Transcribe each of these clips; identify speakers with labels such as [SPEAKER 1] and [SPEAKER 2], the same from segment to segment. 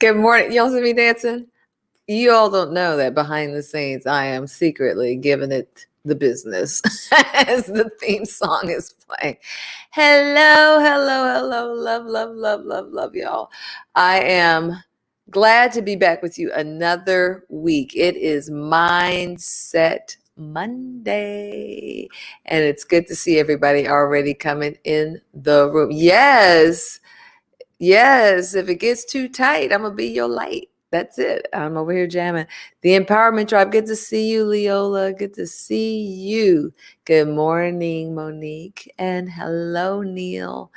[SPEAKER 1] Good morning. Y'all see me dancing? You all don't know that behind the scenes, I am secretly giving it the business as the theme song is playing. Hello, hello, hello. Love, love, love, love, love, y'all. I am glad to be back with you another week. It is Mindset Monday, and it's good to see everybody already coming in the room. Yes. Yes, if it gets too tight, I'm going to be your light. That's it. I'm over here jamming. The Empowerment Tribe. Good to see you, Leola. Good to see you. Good morning, Monique. And hello, Neil.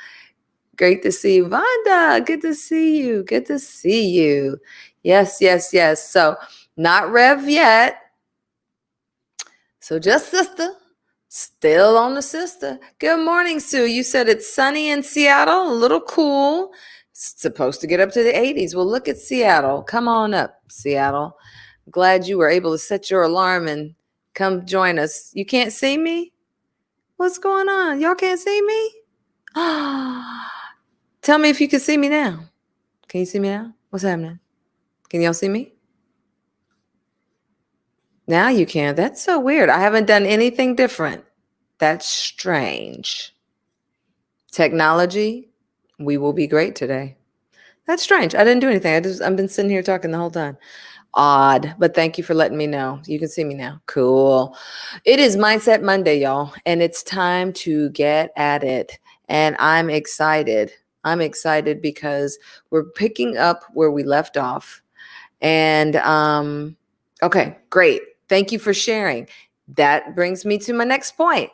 [SPEAKER 1] Great to see you. Vonda, good to see you. Good to see you. Yes, yes, yes. So not Rev yet. So just sister. Still on the sister. Good morning, Sue. You said it's sunny in Seattle, a little cool. It's supposed to get up to the 80s. Well, look at Seattle. Come on up, Seattle. Glad you were able to set your alarm and come join us. You can't see me? What's going on? Y'all can't see me? Tell me if you can see me now. Can you see me now? What's happening? Can y'all see me? Now you can. That's so weird. I haven't done anything different. That's strange. Technology, we will be great today. That's strange. I didn't do anything. I've been sitting here talking the whole time. Odd, but thank you for letting me know. You can see me now. Cool. It is Mindset Monday, y'all, and it's time to get at it. And I'm excited. I'm excited because we're picking up where we left off. And okay, great. Thank you for sharing. That brings me to my next point.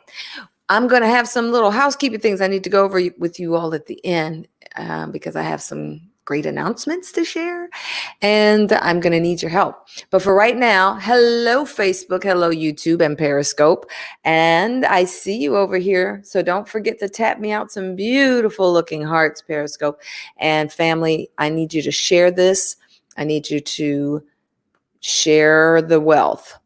[SPEAKER 1] I'm going to have some little housekeeping things I need to go over with you all at the end because I have some great announcements to share and I'm going to need your help. But for right now, hello, Facebook, hello, YouTube and Periscope. And I see you over here. So don't forget to tap me out some beautiful looking hearts, Periscope. And family, I need you to share this. I need you to share the wealth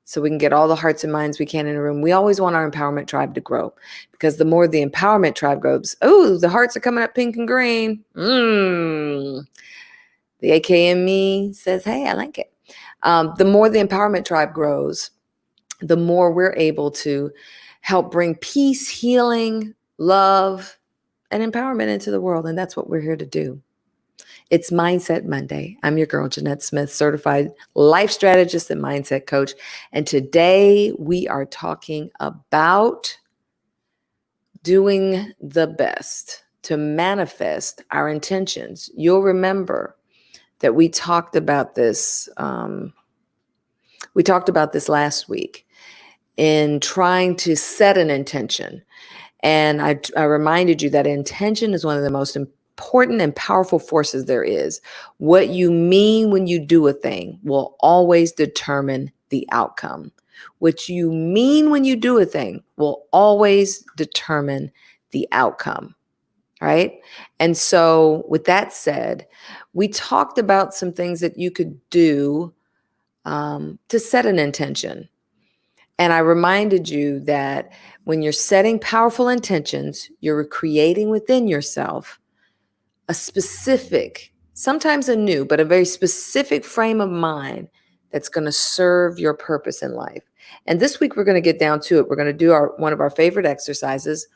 [SPEAKER 1] so we can get all the hearts and minds we can in a room. We always want our empowerment tribe to grow because the more the empowerment tribe grows, oh, the hearts are coming up pink and green. The AK in me says, hey, I like it. The more the empowerment tribe grows, the more we're able to help bring peace, healing, love, and empowerment into the world. And that's what we're here to do. It's Mindset Monday. I'm your girl, Jeanette Smith, certified life strategist and mindset coach. And today we are talking about doing the best to manifest our intentions. You'll remember that we talked about this. We talked about this last week in trying to set an intention. And I reminded you that intention is one of the most important and powerful forces there is. What you mean when you do a thing will always determine the outcome. What you mean when you do a thing will always determine the outcome, right? And so with that said, we talked about some things that you could do to set an intention. And I reminded you that When you're setting powerful intentions, you're creating within yourself a specific, sometimes a new, but a very specific frame of mind that's going to serve your purpose in life. And this week, we're going to get down to it. We're going to do one of our favorite exercises,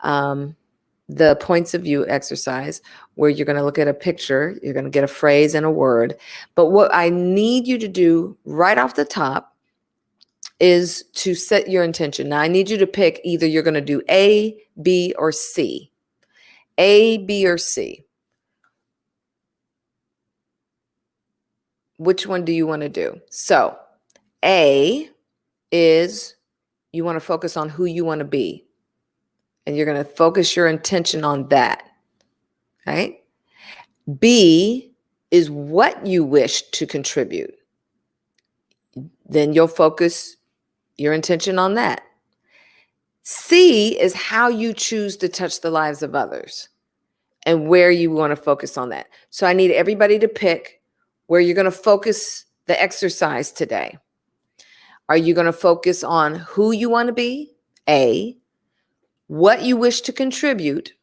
[SPEAKER 1] the points of view exercise, where you're going to look at a picture, you're going to get a phrase and a word. But what I need you to do right off the top is to set your intention. Now, I need you to pick either you're going to do A, B, or C. A, B, or C. Which one do you want to do? So, A is you want to focus on who you want to be. And you're going to focus your intention on that. Right? B is what you wish to contribute. Then you'll focus your intention on that. C is how you choose to touch the lives of others and where you want to focus on that. So I need everybody to pick where you're going to focus the exercise today. Are you going to focus on who you want to be? A, what you wish to contribute?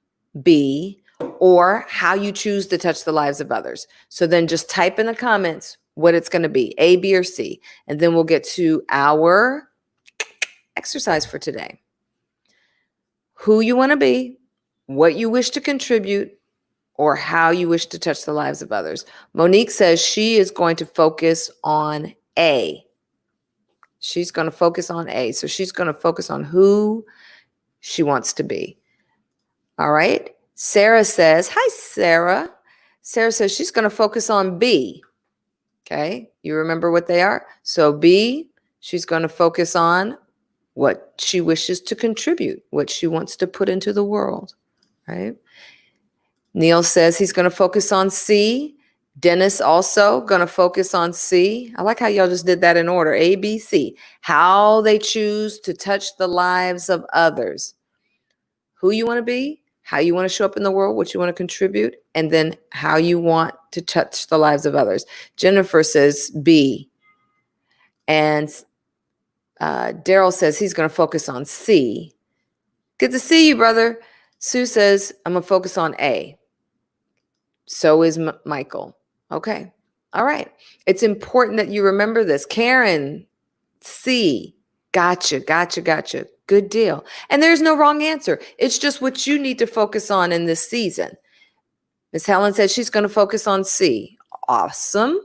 [SPEAKER 1] B, or how you choose to touch the lives of others. So then just type in the comments what it's going to be, A, B, or C. And then we'll get to our exercise for today. Who you want to be, what you wish to contribute, or how you wish to touch the lives of others. Monique says she is going to focus on A. She's going to focus on A. So she's going to focus on who she wants to be. All right. Sarah says, hi, Sarah. Sarah says she's going to focus on B. Okay. You remember what they are? So B, she's going to focus on what she wishes to contribute, what she wants to put into the world, right? Neil says he's going to focus on C. Dennis also going to focus on C. I like how y'all just did that in order, A, B, C. How they choose to touch the lives of others. Who you want to be, how you want to show up in the world, what you want to contribute, and then how you want to touch the lives of others. Jennifer says B. And Daryl says he's going to focus on C. Good to see you, brother. Sue says, I'm going to focus on A. So is Michael. Okay. All right. It's important that you remember this. Karen, C. Gotcha. Good deal. And there's no wrong answer. It's just what you need to focus on in this season. Miss Helen says she's going to focus on C. Awesome.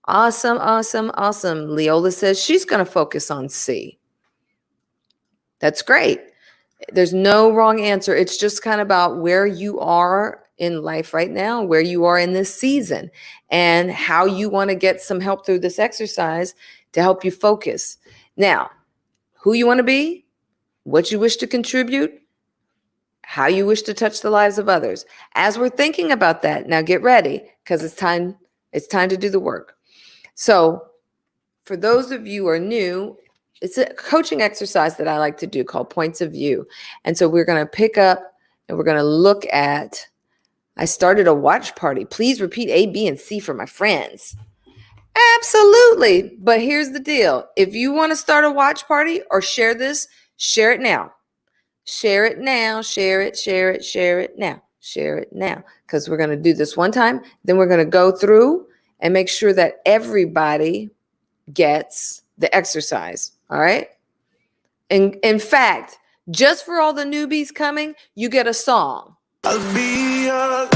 [SPEAKER 1] Leola says she's going to focus on C. That's great. There's no wrong answer. It's just kind of about where you are in life right now, where you are in this season, and how you want to get some help through this exercise to help you focus. Now, who you want to be, what you wish to contribute, how you wish to touch the lives of others. As we're thinking about that, now get ready, because it's time to do the work. So for those of you who are new, it's a coaching exercise that I like to do called Points of View. And so we're going to pick up and we're going to look at, I started a watch party. Please repeat A, B, and C for my friends. Absolutely. But here's the deal. If you want to start a watch party or share this, share it now. Share it now. Share it now. Share it now. Because we're going to do this one time. Then we're going to go through and make sure that everybody gets the exercise. All right. And in fact, just for all the newbies coming, you get a song. I'll be your light.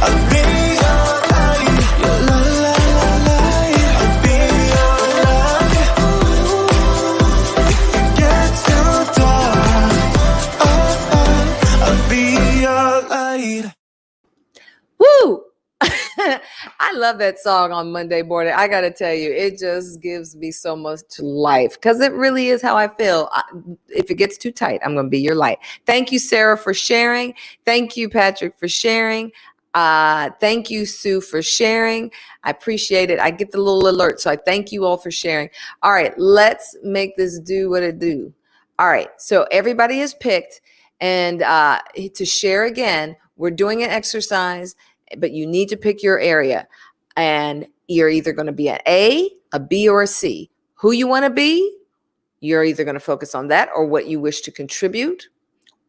[SPEAKER 2] I'll be
[SPEAKER 1] love that song on Monday morning. I got to tell you, it just gives me so much life because it really is how I feel. If it gets too tight, I'm going to be your light. Thank you, Sarah, for sharing. Thank you, Patrick, for sharing. Thank you, Sue, for sharing. I appreciate it. I get the little alert. So I thank you all for sharing. All right, let's make this do what it do. All right, so everybody is picked. And to share again, we're doing an exercise, but you need to pick your area. And you're either going to be an A, a B, or a C. Who you want to be, you're either going to focus on that or what you wish to contribute,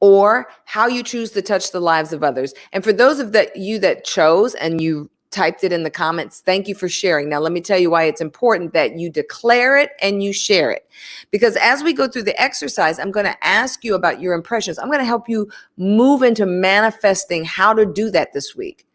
[SPEAKER 1] or how you choose to touch the lives of others. And for those of you that chose and you typed it in the comments, thank you for sharing. Now, let me tell you why it's important that you declare it and you share it. Because as we go through the exercise, I'm going to ask you about your impressions. I'm going to help you move into manifesting how to do that this week.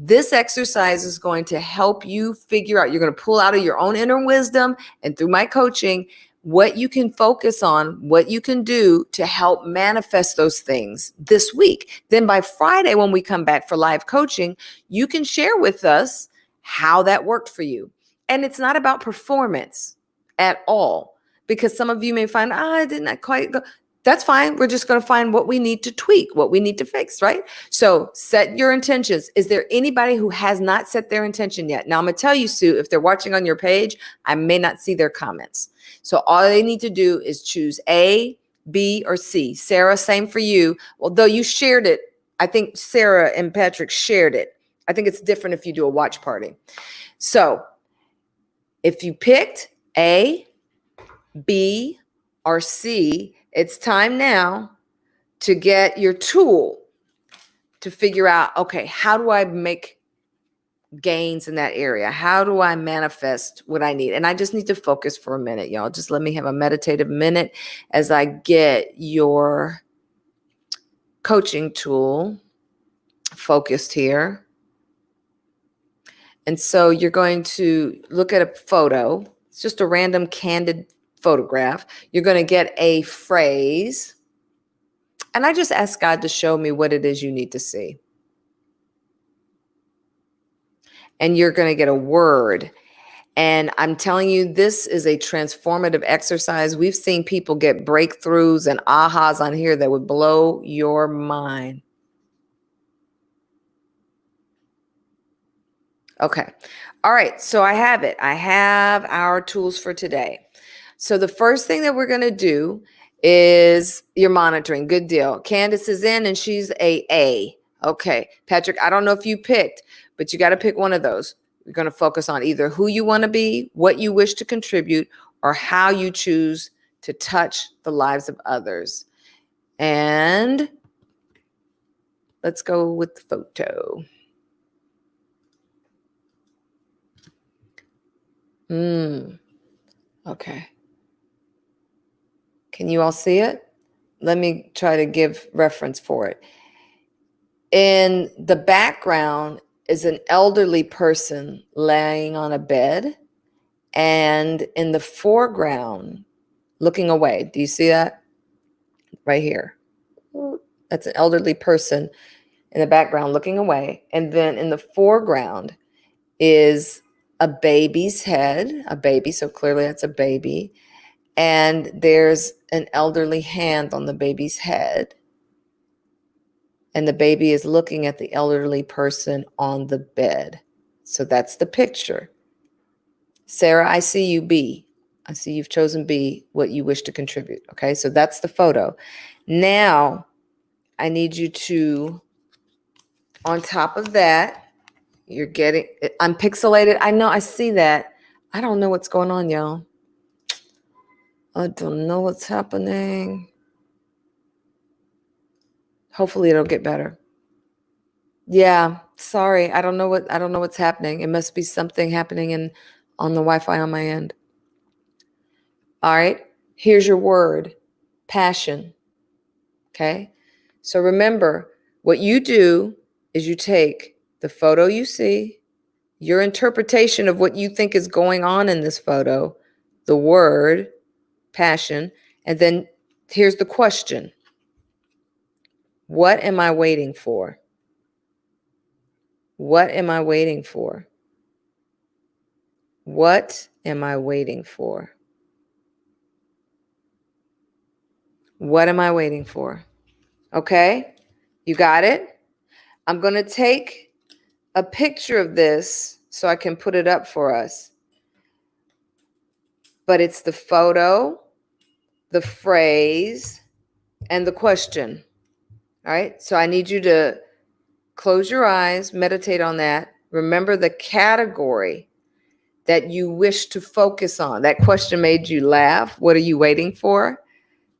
[SPEAKER 1] This exercise is going to help you figure out, you're going to pull out of your own inner wisdom and through my coaching, what you can focus on, what you can do to help manifest those things this week. Then by Friday, when we come back for live coaching, you can share with us how that worked for you. And it's not about performance at all, because some of you may find, I did not quite go. That's fine. We're just going to find what we need to tweak, what we need to fix, right? So set your intentions. Is there anybody who has not set their intention yet? Now I'm going to tell you, Sue, if they're watching on your page, I may not see their comments. So all they need to do is choose A, B, or C. Sarah, same for you. Although you shared it, I think Sarah and Patrick shared it. I think it's different if you do a watch party. So if you picked A, B, or C, it's time now to get your tool to figure out, okay, how do I make gains in that area? How do I manifest what I need? And I just need to focus for a minute, y'all. Just let me have a meditative minute as I get your coaching tool focused here. And so you're going to look at a photo. It's just a random candid photograph. You're going to get a phrase. And I just ask God to show me what it is you need to see. And you're going to get a word. And I'm telling you, this is a transformative exercise. We've seen people get breakthroughs and ahas on here that would blow your mind. Okay. All right. So I have it. I have our tools for today. So the first thing that we're going to do is you're monitoring. Good deal. Candace is in and she's A. Okay. Patrick, I don't know if you picked, but you got to pick one of those. You're going to focus on either who you want to be, what you wish to contribute, or how you choose to touch the lives of others. And let's go with the photo. Okay. Can you all see it? Let me try to give reference for it. In the background is an elderly person laying on a bed, and in the foreground, looking away. Do you see that? Right here. That's an elderly person in the background looking away. And then in the foreground is a baby's head, a baby. So clearly that's a baby. And there's an elderly hand on the baby's head. And the baby is looking at the elderly person on the bed. So that's the picture. Sarah, I see you, B. I see you've chosen B, what you wish to contribute. Okay, so that's the photo. Now, I need you to, on top of that, you're getting, I'm pixelated. I know, I see that. I don't know what's going on, y'all. I don't know what's happening. Hopefully it'll get better. Yeah, sorry. I don't know what's happening. It must be something happening on the Wi-Fi on my end. All right. Here's your word. Passion. Okay? So remember, what you do is you take the photo you see, your interpretation of what you think is going on in this photo, the word, passion, and then here's the question. What am I waiting for? What am I waiting for? What am I waiting for? What am I waiting for? Okay, you got it? I'm going to take a picture of this so I can put it up for us. But it's the photo, the phrase, and the question. All right, so I need you to close your eyes, meditate on that. Remember the category that you wish to focus on. That question made you laugh. What are you waiting for?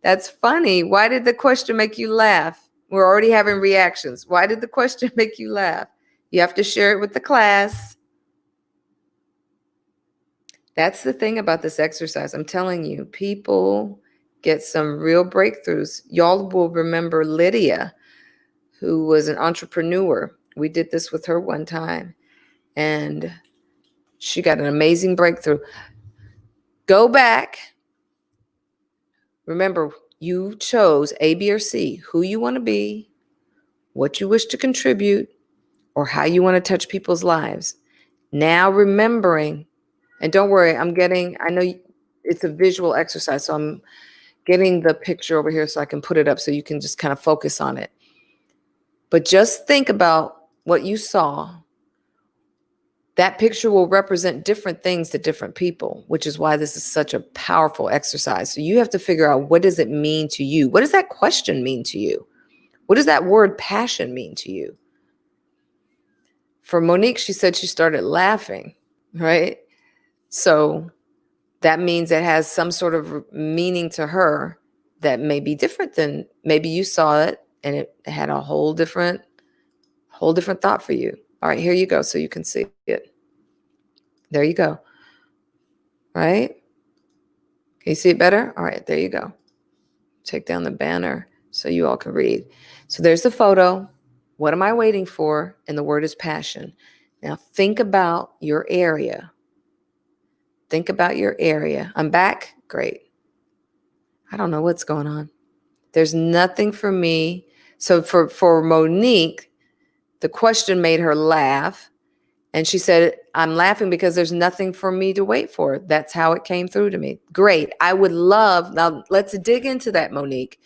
[SPEAKER 1] That's funny. Why did the question make you laugh? We're already having reactions. Why did the question make you laugh? You have to share it with the class. That's the thing about this exercise. I'm telling you, people get some real breakthroughs. Y'all will remember Lydia, who was an entrepreneur. We did this with her one time, and she got an amazing breakthrough. Go back. Remember, you chose A, B, or C, who you want to be, what you wish to contribute, or how you want to touch people's lives. Now remembering, and don't worry, I know it's a visual exercise, so I'm getting the picture over here so I can put it up so you can just kind of focus on it. But just think about what you saw. That picture will represent different things to different people, which is why this is such a powerful exercise. So you have to figure out, what does it mean to you? What does that question mean to you? What does that word passion mean to you? For Monique, she said she started laughing, right? So that means it has some sort of meaning to her that may be different than maybe you saw it and it had a whole different thought for you. All right, here you go so you can see it. There you go. Right? Can you see it better? All right, there you go. Take down the banner so you all can read. So there's the photo. What am I waiting for? And the word is passion. Now think about your area. Think about your area. I'm back? Great. I don't know what's going on. There's nothing for me. So for Monique, the question made her laugh. And she said, I'm laughing because there's nothing for me to wait for. That's how it came through to me. Great. I would love, now let's dig into that, Monique.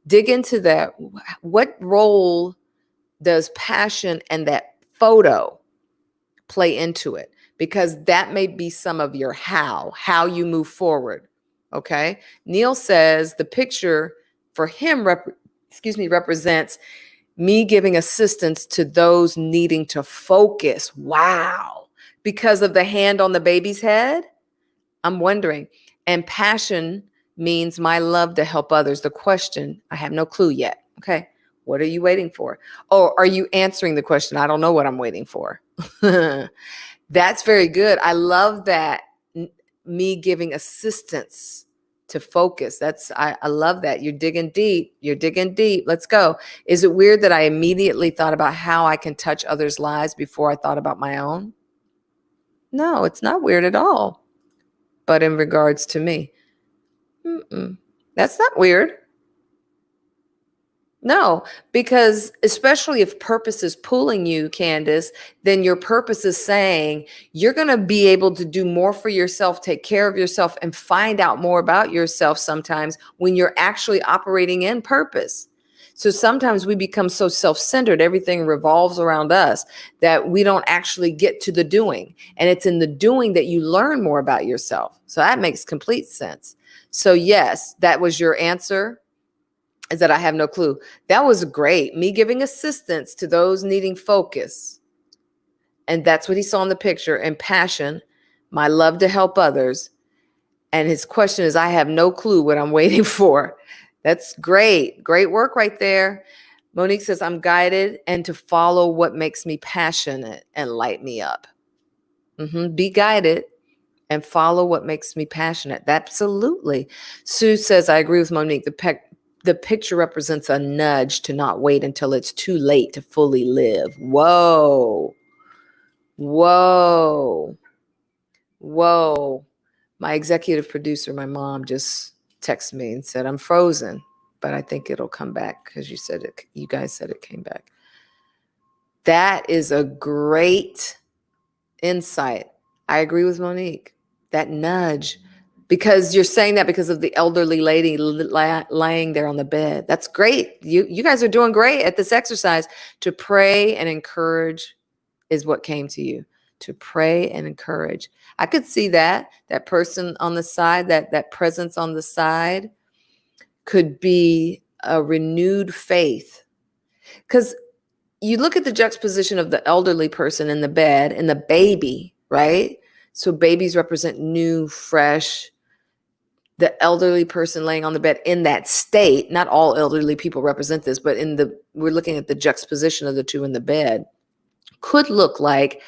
[SPEAKER 1] Dig into that. What role does passion and that photo play into it? Because that may be some of your how you move forward. Okay. Neil says the picture for him represents me giving assistance to those needing to focus. Wow. Because of the hand on the baby's head? I'm wondering. And passion means my love to help others. The question, I have no clue yet. Okay. What are you waiting for? Oh, are you answering the question? I don't know what I'm waiting for. That's very good. I love that. Me giving assistance to focus. I love that. You're digging deep. You're digging deep. Let's go. Is it weird that I immediately thought about how I can touch others' lives before I thought about my own? No, it's not weird at all. But in regards to me, that's not weird. No, because especially if purpose is pulling you, Candace, then your purpose is saying you're going to be able to do more for yourself, take care of yourself, and find out more about yourself sometimes when you're actually operating in purpose. So sometimes we become so self-centered, everything revolves around us, that we don't actually get to the doing. And it's in the doing that you learn more about yourself. So that makes complete sense. So yes, that was your answer. Is that I have no clue. That was great. Me giving assistance to those needing focus. And that's what he saw in the picture. And passion, my love to help others. And his question is, I have no clue what I'm waiting for. That's great. Great work right there. Monique says, I'm guided and to follow what makes me passionate and light me up. Be guided and follow what makes me passionate. Absolutely. Sue says, I agree with Monique. The picture represents a nudge to not wait until it's too late to fully live. Whoa. Whoa. Whoa. My executive producer, my mom, just texted me and said, I'm frozen, but I think it'll come back because you guys said it came back. That is a great insight. I agree with Monique. That nudge, because you're saying that because of the elderly lady laying there on the bed. That's great. You guys are doing great at this exercise. To pray and encourage is what came to you. To pray and encourage. I could see that person on the side, that presence on the side could be a renewed faith. Because you look at the juxtaposition of the elderly person in the bed and the baby, right? So babies represent new, fresh. The elderly person laying on the bed in that state, not all elderly people represent this, but we're looking at the juxtaposition of the two in the bed, could look like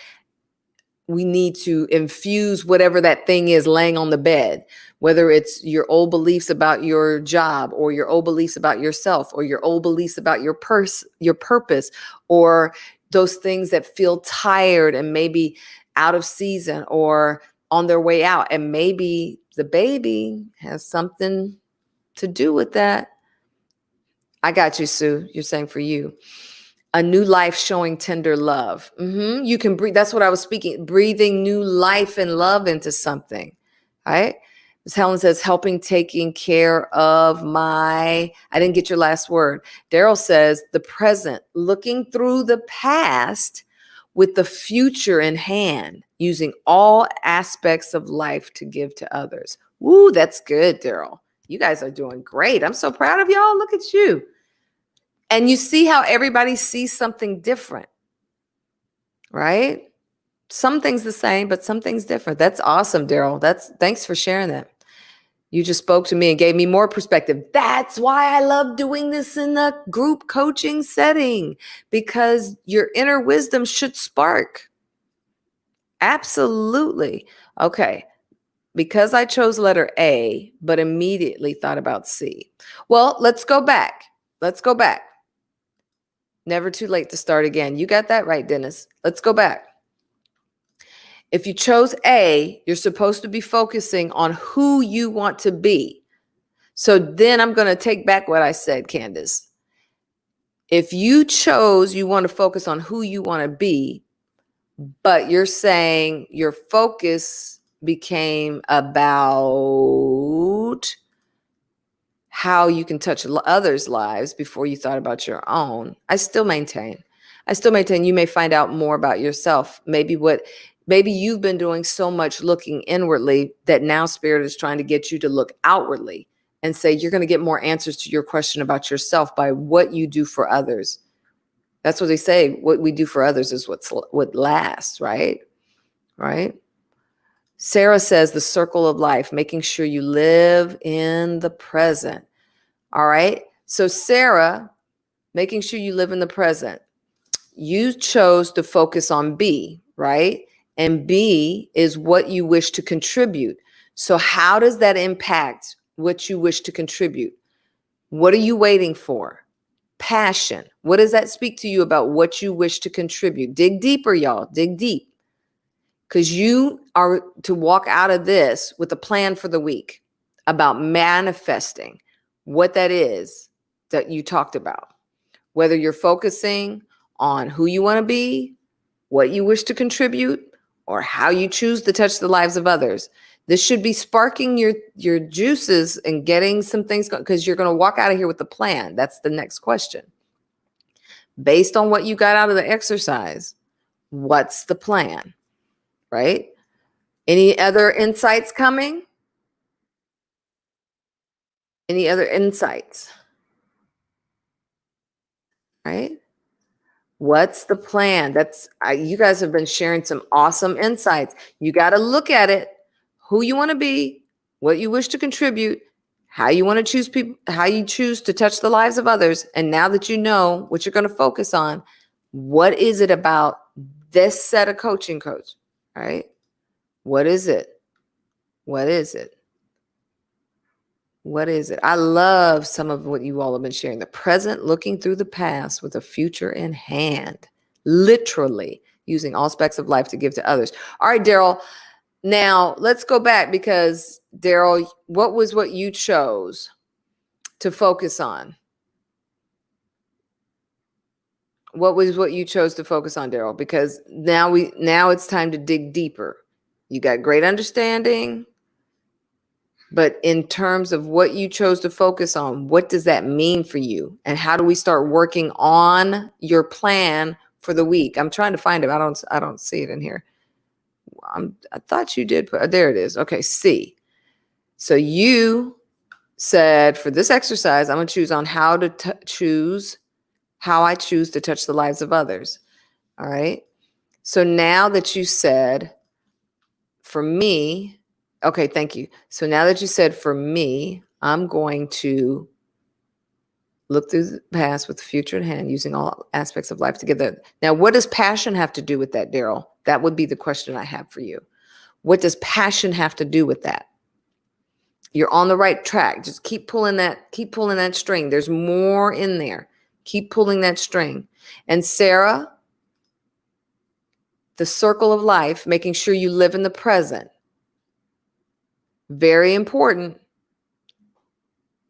[SPEAKER 1] we need to infuse whatever that thing is laying on the bed, whether it's your old beliefs about your job, or your old beliefs about yourself, or your old beliefs about your purpose, or those things that feel tired and maybe out of season or on their way out. And maybe the baby has something to do with that. I got you, Sue. You're saying for you. A new life showing tender love. You can breathe. That's what I was speaking. Breathing new life and love into something. Right? Ms. Helen says, helping taking care of I didn't get your last word. Daryl says, the present, looking through the past with the future in hand, using all aspects of life to give to others. Woo, that's good, Daryl. You guys are doing great. I'm so proud of y'all. Look at you. And you see how everybody sees something different, right? Some things the same, but some things different. That's awesome, Daryl. Thanks for sharing that. You just spoke to me and gave me more perspective. That's why I love doing this in the group coaching setting, because your inner wisdom should spark. Absolutely. Okay. Because I chose letter A, but immediately thought about C. Well, let's go back. Never too late to start again. You got that right, Dennis. Let's go back. If you chose A, you're supposed to be focusing on who you want to be. So then I'm going to take back what I said, Candace. If you chose you want to focus on who you want to be, but you're saying your focus became about how you can touch others' lives before you thought about your own, I still maintain you may find out more about yourself. Maybe you've been doing so much looking inwardly that now Spirit is trying to get you to look outwardly and say you're going to get more answers to your question about yourself by what you do for others. That's what they say. What we do for others is what lasts, right? Right? Sarah says the circle of life, making sure you live in the present. All right. So Sarah, making sure you live in the present. You chose to focus on B, right? And B is what you wish to contribute. So how does that impact what you wish to contribute? What are you waiting for? Passion. What does that speak to you about what you wish to contribute? Dig deeper, y'all. Dig deep. Because you are to walk out of this with a plan for the week about manifesting what that is that you talked about. Whether you're focusing on who you want to be, what you wish to contribute, or how you choose to touch the lives of others. This should be sparking your juices and getting some things going, because you're going to walk out of here with a plan. That's the next question. Based on what you got out of the exercise, what's the plan? Right? Any other insights coming? Any other insights? Right? What's the plan? You guys have been sharing some awesome insights. You got to look at it, who you want to be, what you wish to contribute, how you want to choose people, how you choose to touch the lives of others. And now that you know what you're going to focus on, what is it about this set of coaching coach, right? What is it? What is it? What is it? I love some of what you all have been sharing. The present, looking through the past with a future in hand, literally using all aspects of life to give to others. All right, Daryl. Now let's go back, because Daryl, what you chose to focus on? What was what you chose to focus on, Daryl? Because now it's time to dig deeper. You got great understanding. But in terms of what you chose to focus on, what does that mean for you? And how do we start working on your plan for the week? I'm trying to find it. I don't see it in here. I thought you did put, there it is. Okay, C. So you said for this exercise, I'm going to choose on how to choose how I choose to touch the lives of others. All right. So now that you said for me, okay, thank you. So now that you said for me, I'm going to look through the past with the future in hand, using all aspects of life together. Now, what does passion have to do with that, Daryl? That would be the question I have for you. What does passion have to do with that? You're on the right track. Just keep pulling that string. There's more in there. Keep pulling that string. And Sarah, the circle of life, making sure you live in the present. Very important.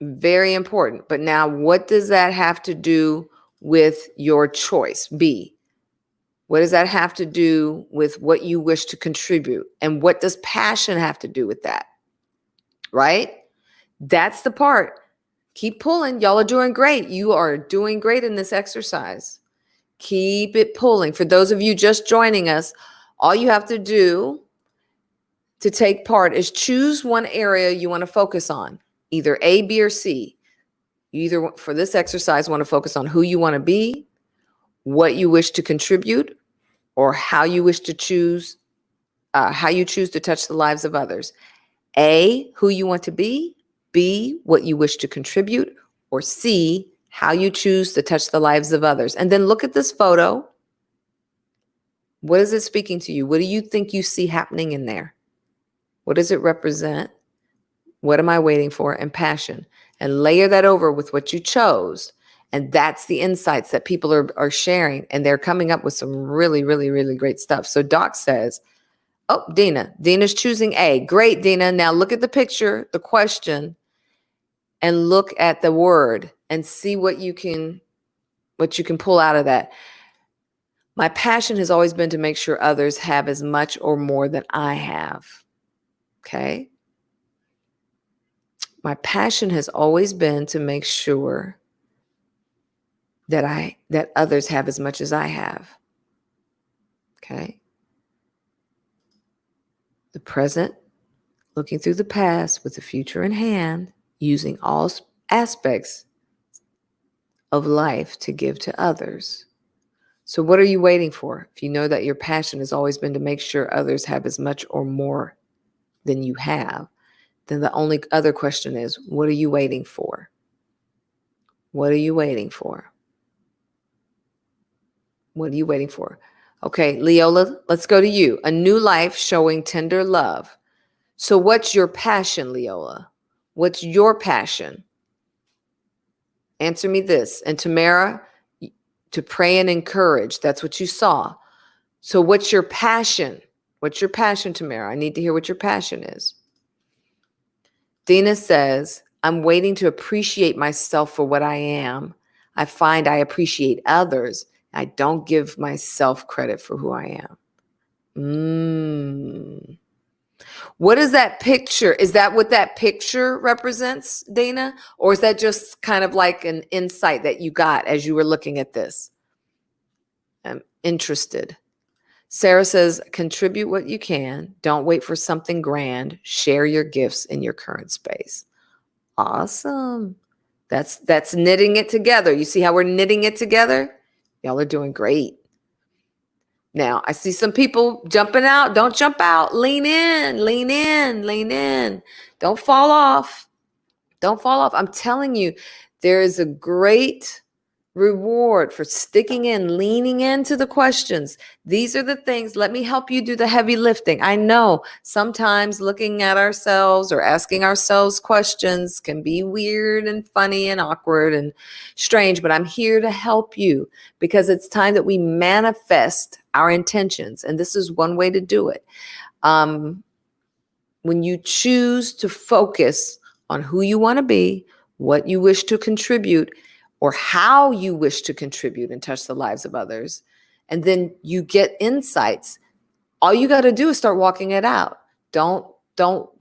[SPEAKER 1] Very important. But now, what does that have to do with your choice? B. What does that have to do with what you wish to contribute? And what does passion have to do with that? Right? That's the part. Keep pulling. Y'all are doing great. You are doing great in this exercise. Keep it pulling. For those of you just joining us, all you have to do to take part is choose one area you want to focus on, either A, B, or C. You either, for this exercise, want to focus on who you want to be, what you wish to contribute, or how you wish to choose, how you choose to touch the lives of others. A, who you want to be, B, what you wish to contribute, or C, how you choose to touch the lives of others. And then look at this photo. What is it speaking to you? What do you think you see happening in there? What does it represent? What am I waiting for? And passion. And layer that over with what you chose. And that's the insights that people are sharing. And they're coming up with some really, really, really great stuff. So Doc says, oh, Dina's choosing A. Great, Dina. Now look at the picture, the question, and look at the word and see what you can pull out of that. My passion has always been to make sure others have as much or more than I have. Okay? My passion has always been to make sure that others have as much as I have. Okay? The present, looking through the past with the future in hand, using all aspects of life to give to others. So what are you waiting for? If you know that your passion has always been to make sure others have as much or more than you have, then the only other question is, what are you waiting for? What are you waiting for? What are you waiting for? Okay, Leola, let's go to you. A new life showing tender love. So what's your passion, Leola? What's your passion? Answer me this. And Tamara, to pray and encourage. That's what you saw. So what's your passion? What's your passion, Tamara? I need to hear what your passion is. Dina says, I'm waiting to appreciate myself for what I am. I find I appreciate others. I don't give myself credit for who I am. What is that picture? Is that what that picture represents, Dana? Or is that just kind of like an insight that you got as you were looking at this? I'm interested. Sarah says, contribute what you can. Don't wait for something grand. Share your gifts in your current space. Awesome. That's knitting it together. You see how we're knitting it together? Y'all are doing great. Now, I see some people jumping out. Don't jump out. Lean in, lean in, lean in. Don't fall off. Don't fall off. I'm telling you, there is a great reward for sticking in, leaning into the questions. These are the things. Let me help you do the heavy lifting. I know sometimes looking at ourselves or asking ourselves questions can be weird and funny and awkward and strange, but I'm here to help you because it's time that we manifest our intentions. And this is one way to do it. When you choose to focus on who you want to be, what you wish to contribute, or how you wish to contribute and touch the lives of others, and then you get insights, All you got to do is start walking it out. Don't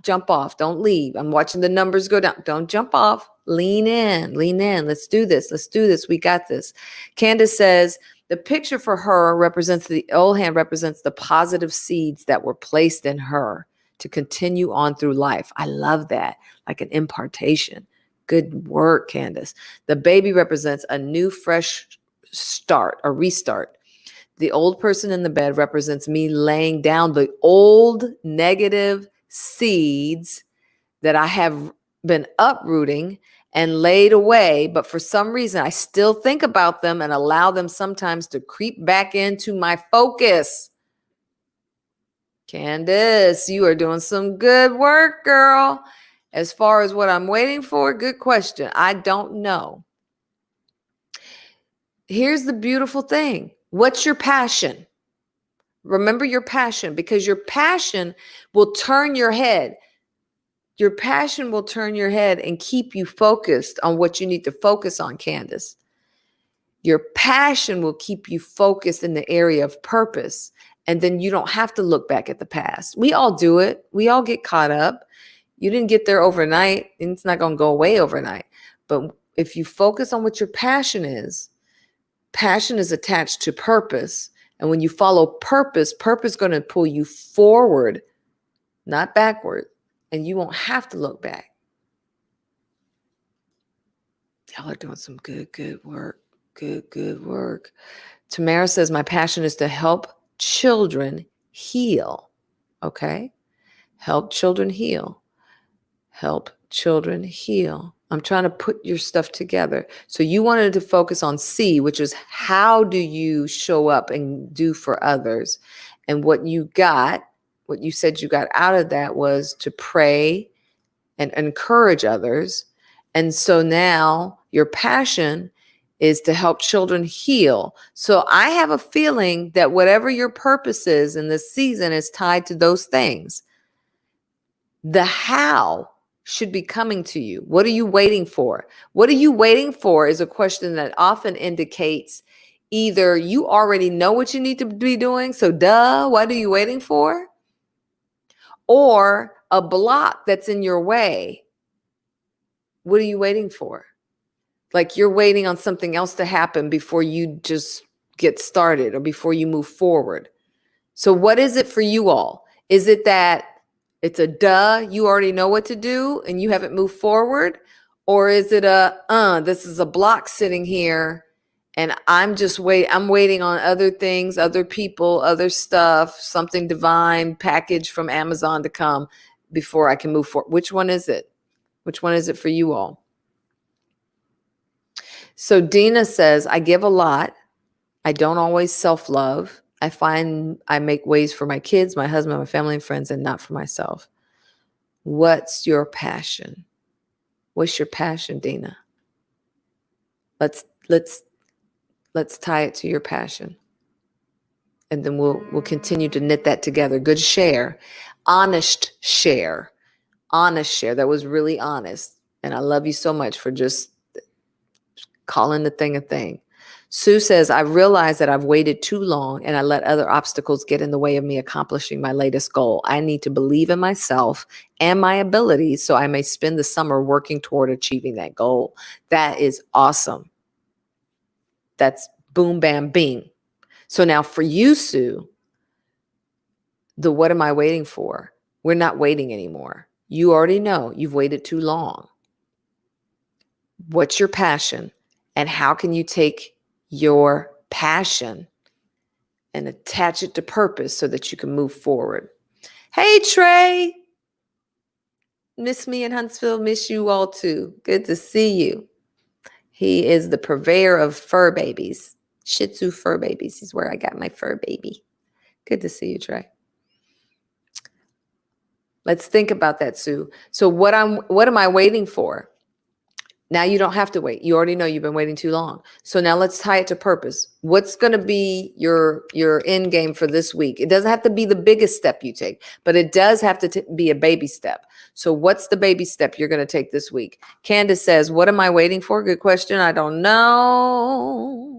[SPEAKER 1] jump off. Don't leave. I'm watching the numbers go down. Don't jump off. Lean in. Lean in. Let's do this. Let's do this. We got this. Candace says the picture for her represents, the old hand represents the positive seeds that were placed in her to continue on through life. I love that. Like an impartation. Good work, Candace. The baby represents a new, fresh start, a restart. The old person in the bed represents me laying down the old negative seeds that I have been uprooting and laid away, but for some reason I still think about them and allow them sometimes to creep back into my focus. Candace, you are doing some good work, girl. As far as what I'm waiting for, good question. I don't know. Here's the beautiful thing. What's your passion? Remember your passion, because your passion will turn your head. Your passion will turn your head and keep you focused on what you need to focus on, Candace. Your passion will keep you focused in the area of purpose. And then you don't have to look back at the past. We all do it. We all get caught up. You didn't get there overnight, and it's not going to go away overnight. But if you focus on what your passion is attached to purpose. And when you follow purpose is going to pull you forward, not backward. And you won't have to look back. Y'all are doing some good work. Good work. Tamara says, my passion is to help children heal. Okay? Help children heal. Help children heal. I'm trying to put your stuff together. So you wanted to focus on C, which is how do you show up and do for others? And what you said you got out of that was to pray and encourage others. And so now your passion is to help children heal. So I have a feeling that whatever your purpose is in this season is tied to those things. The how should be coming to you. What are you waiting for? What are you waiting for is a question that often indicates either you already know what you need to be doing, so duh, what are you waiting for? Or a block that's in your way. What are you waiting for? Like you're waiting on something else to happen before you just get started or before you move forward. So what is it for you all? Is it that it's a duh, you already know what to do and you haven't moved forward? Or is it this is a block sitting here and I'm waiting on other things, other people, other stuff, something divine package from Amazon to come before I can move forward? Which one is it? Which one is it for you all? So Dina says, I give a lot. I don't always self-love. I find I make ways for my kids, my husband, my family and friends, and not for myself. What's your passion? What's your passion, Dina? Let's tie it to your passion. And then we'll continue to knit that together. Good share. Honest share. Honest share. That was really honest. And I love you so much for just calling the thing a thing. Sue says, I realize that I've waited too long and I let other obstacles get in the way of me accomplishing my latest goal. I need to believe in myself and my abilities so I may spend the summer working toward achieving that goal. That is awesome. That's boom, bam, bing. So now for you, Sue, what am I waiting for? We're not waiting anymore. You already know you've waited too long. What's your passion? And how can you take your passion and attach it to purpose so that you can move forward? Hey, Trey. Miss me in Huntsville. Miss you all too. Good to see you. He is the purveyor of fur babies. Shih Tzu fur babies. He's where I got my fur baby. Good to see you, Trey. Let's think about that, Sue. So what am I waiting for? Now you don't have to wait. You already know you've been waiting too long. So now let's tie it to purpose. What's going to be your end game for this week? It doesn't have to be the biggest step you take, but it does have to be a baby step. So what's the baby step you're going to take this week? Candace says, what am I waiting for? Good question. I don't know.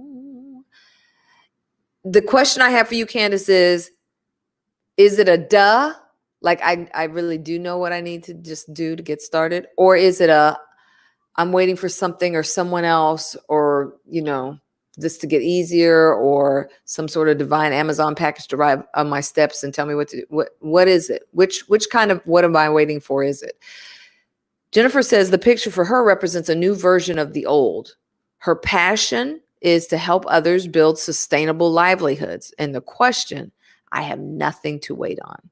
[SPEAKER 1] The question I have for you, Candace, is Is it a duh? Like I really do know what I need to just do to get started? Or is it a I'm waiting for something or someone else, or, this to get easier, or some sort of divine Amazon package to arrive on my steps and tell me what to do? What is it? Which kind of what am I waiting for is it? Jennifer says the picture for her represents a new version of the old. Her passion is to help others build sustainable livelihoods. And the question, I have nothing to wait on.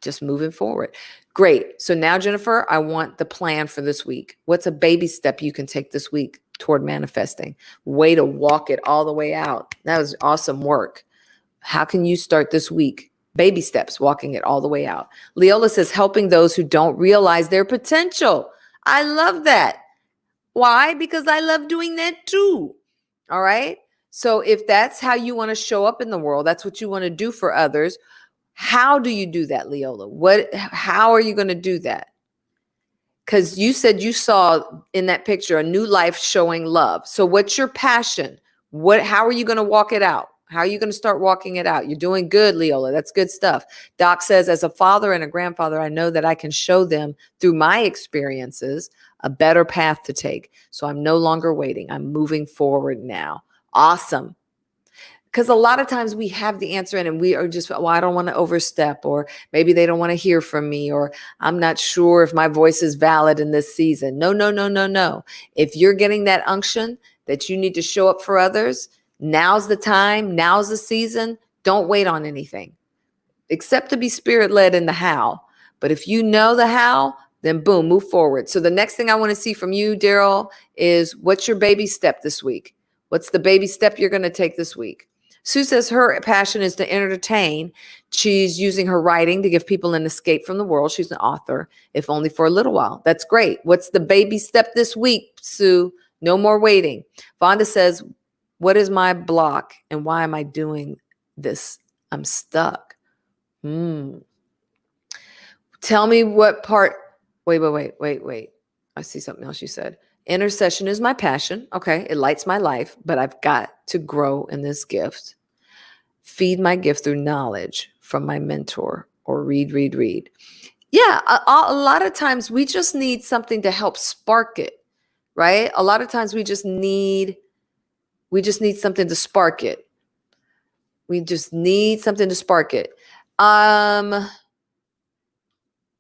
[SPEAKER 1] Just moving forward. Great. So now, Jennifer, I want the plan for this week. What's a baby step you can take this week toward manifesting? Way to walk it all the way out. That was awesome work. How can you start this week? Baby steps, walking it all the way out. Leola says, helping those who don't realize their potential. I love that. Why? Because I love doing that too. All right. So if that's how you want to show up in the world, that's what you want to do for others. How do you do that, Leola? How are you going to do that? Because you said you saw in that picture a new life showing love. So what's your passion? How are you going to walk it out? How are you going to start walking it out? You're doing good, Leola. That's good stuff. Doc says, as a father and a grandfather, I know that I can show them through my experiences a better path to take. So I'm no longer waiting. I'm moving forward now. Awesome. Because a lot of times we have the answer and we are just, well, I don't want to overstep, or maybe they don't want to hear from me, or I'm not sure if my voice is valid in this season. No, no, no, no, no. If you're getting that unction that you need to show up for others, now's the time, now's the season. Don't wait on anything except to be spirit-led in the how. But if you know the how, then boom, move forward. So the next thing I want to see from you, Daryl, is what's your baby step this week? What's the baby step you're going to take this week? Sue says her passion is to entertain. She's using her writing to give people an escape from the world. She's an author, if only for a little while. That's great. What's the baby step this week, Sue? No more waiting. Vonda says, what is my block and why am I doing this? I'm stuck. Tell me what part. Wait. I see something else you said. Intercession is my passion. Okay. It lights my life, but I've got to grow in this gift. Feed my gift through knowledge from my mentor, or read. Yeah. A lot of times we just need something to help spark it, right? A lot of times we just need something to spark it. We just need something to spark it.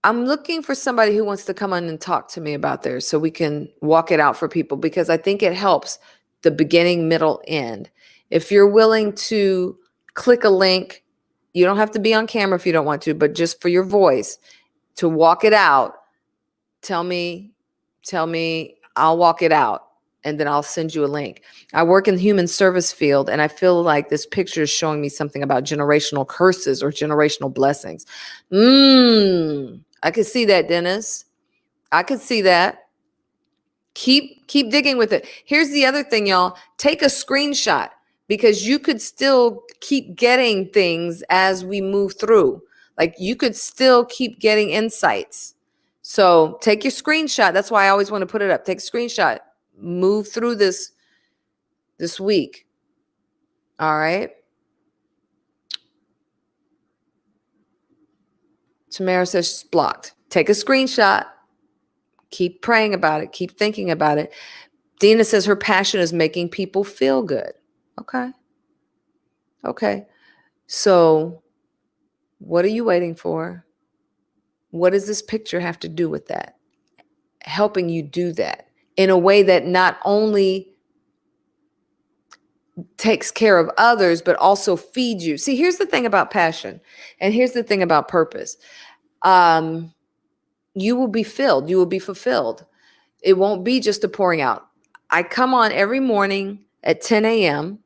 [SPEAKER 1] I'm looking for somebody who wants to come on and talk to me about theirs so we can walk it out for people, because I think it helps the beginning, middle, end. If you're willing to click a link, you don't have to be on camera if you don't want to, but just for your voice to walk it out, tell me, I'll walk it out. And then I'll send you a link. I work in the human service field, and I feel like this picture is showing me something about generational curses or generational blessings. I could see that, Dennis. I could see that. Keep digging with it. Here's the other thing, y'all. Take a screenshot, because you could still keep getting things as we move through. Like, you could still keep getting insights. So take your screenshot. That's why I always want to put it up. Take a screenshot. Move through this week. All right. Tamara says blocked. Take a screenshot. Keep praying about it. Keep thinking about it. Dina says her passion is making people feel good. Okay. So what are you waiting for? What does this picture have to do with that? Helping you do that in a way that not only takes care of others, but also feeds you. See, here's the thing about passion, and here's the thing about purpose. You will be filled. You will be fulfilled. It won't be just a pouring out. I come on every morning at 10 a.m.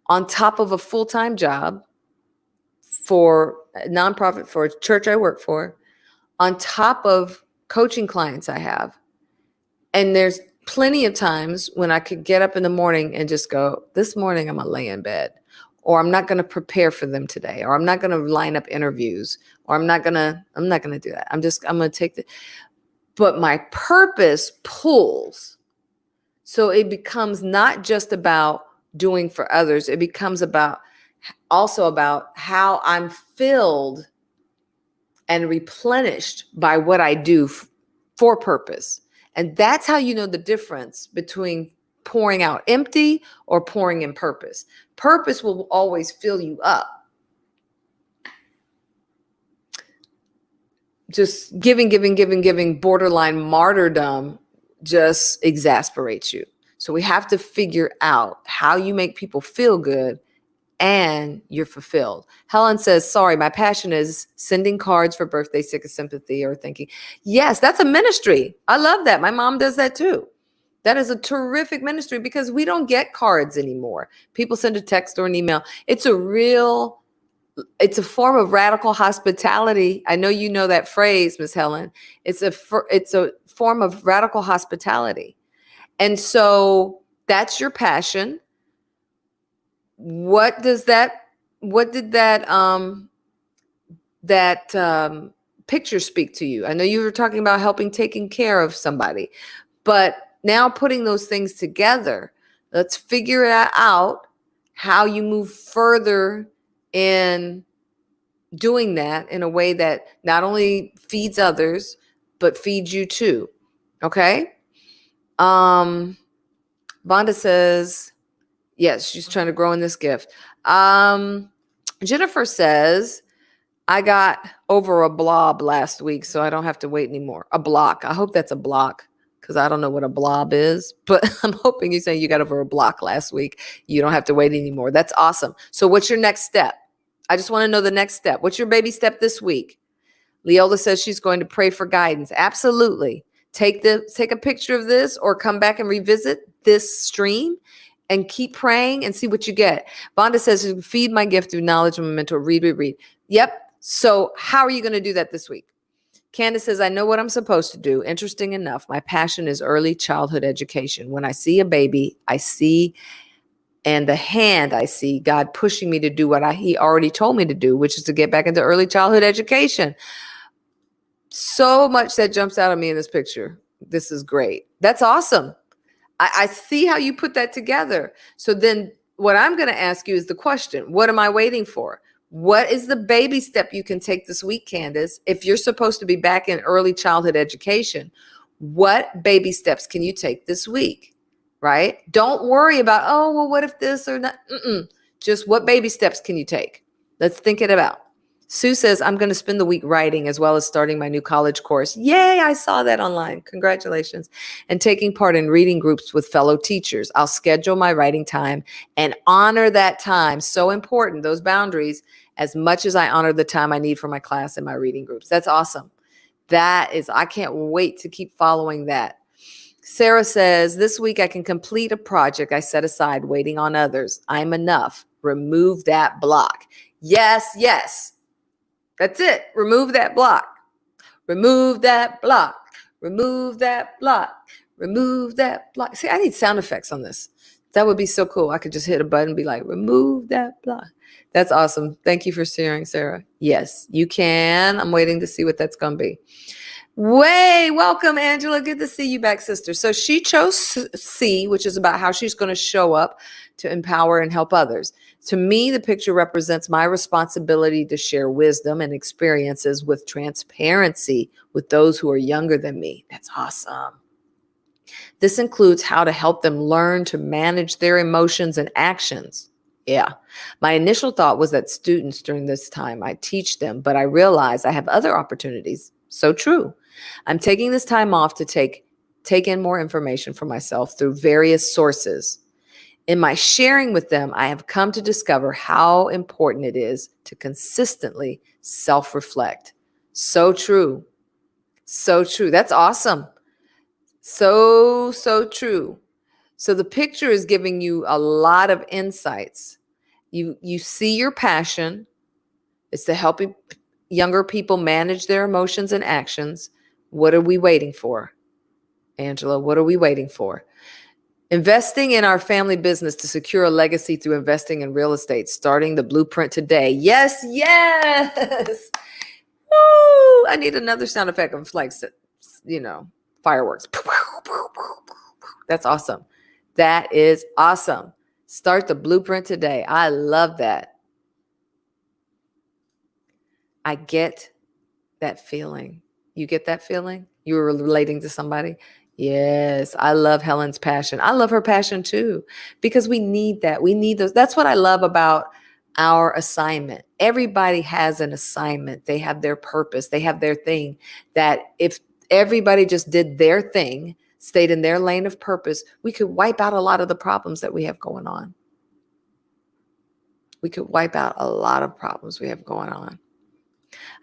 [SPEAKER 1] on top of a full-time job for a nonprofit, for a church I work for, on top of coaching clients I have. And there's plenty of times when I could get up in the morning and just go, this morning I'm going to lay in bed, or I'm not going to prepare for them today, or I'm not going to line up interviews, or I'm not going to do that. I'm going to take but my purpose pulls. So it becomes not just about doing for others. It becomes about also about how I'm filled and replenished by what I do for purpose. And that's how you know the difference between pouring out empty or pouring in purpose. Purpose will always fill you up. Just giving, borderline martyrdom just exasperates you. So we have to figure out how you make people feel good and you're fulfilled. Helen says, sorry, my passion is sending cards for birthday, sick of sympathy, or thinking. Yes, that's a ministry. I love that. My mom does that too. That is a terrific ministry because we don't get cards anymore. People send a text or an email. It's a form of radical hospitality. I know you know that phrase, Miss Helen. It's a form of radical hospitality. And so that's your passion. What did that picture speak to you? I know you were talking about taking care of somebody, but now putting those things together, let's figure out how you move further in doing that in a way that not only feeds others, but feeds you too. Okay. Vonda says, yes, she's trying to grow in this gift. Jennifer says, I got over a blob last week, so I don't have to wait anymore. A block. I hope that's a block because I don't know what a blob is, but I'm hoping you're saying you got over a block last week. You don't have to wait anymore. That's awesome. So what's your next step? I just want to know the next step. What's your baby step this week? Leola says she's going to pray for guidance. Absolutely. Take a picture of this or come back and revisit this stream and keep praying and see what you get. Vonda says, feed my gift through knowledge. I'm a mentor. Read. Yep. So how are you going to do that this week? Candace says, I know what I'm supposed to do. Interesting enough, my passion is early childhood education. When I see a baby, I see God pushing me to do what He already told me to do, which is to get back into early childhood education. So much that jumps out at me in this picture. This is great. That's awesome. I see how you put that together. So then what I'm going to ask you is the question, what am I waiting for? What is the baby step you can take this week, Candace? If you're supposed to be back in early childhood education, what baby steps can you take this week? Right? Don't worry about, oh, well, what if this or not? Just what baby steps can you take? Let's think it about. Sue says, I'm going to spend the week writing as well as starting my new college course. Yay, I saw that online. Congratulations. And taking part in reading groups with fellow teachers. I'll schedule my writing time and honor that time. So important, those boundaries, as much as I honor the time I need for my class and my reading groups. That's awesome. I can't wait to keep following that. Sarah says, this week I can complete a project I set aside waiting on others. I'm enough. Remove that block. Yes. That's it. Remove that block. Remove that block. Remove that block. Remove that block. See, I need sound effects on this. That would be so cool. I could just hit a button and be like, remove that block. That's awesome. Thank you for sharing, Sarah. Yes, you can. I'm waiting to see what that's going to be. Welcome, Angela. Good to see you back, sister. So she chose C, which is about how she's going to show up to empower and help others. To me, the picture represents my responsibility to share wisdom and experiences with transparency with those who are younger than me. That's awesome. This includes how to help them learn to manage their emotions and actions. Yeah. My initial thought was that students during this time, I teach them, but I realize I have other opportunities. So true. I'm taking this time off to take in more information for myself through various sources. In my sharing with them, I have come to discover how important it is to consistently self-reflect. So true. So true. That's awesome. So true. So the picture is giving you a lot of insights. You see your passion. It's to help younger people manage their emotions and actions. What are we waiting for? Angela, what are we waiting for? Investing in our family business to secure a legacy through investing in real estate, starting the blueprint today. Yes. Woo! I need another sound effect of like, fireworks. That's awesome. That is awesome. Start the blueprint today. I love that. I get that feeling. You get that feeling? You were relating to somebody? Yes, I love Helen's passion. I love her passion too, because we need that. We need those. That's what I love about our assignment. Everybody has an assignment. They have their purpose. They have their thing that if everybody just did their thing, stayed in their lane of purpose, we could wipe out a lot of the problems that we have going on. We could wipe out a lot of problems we have going on.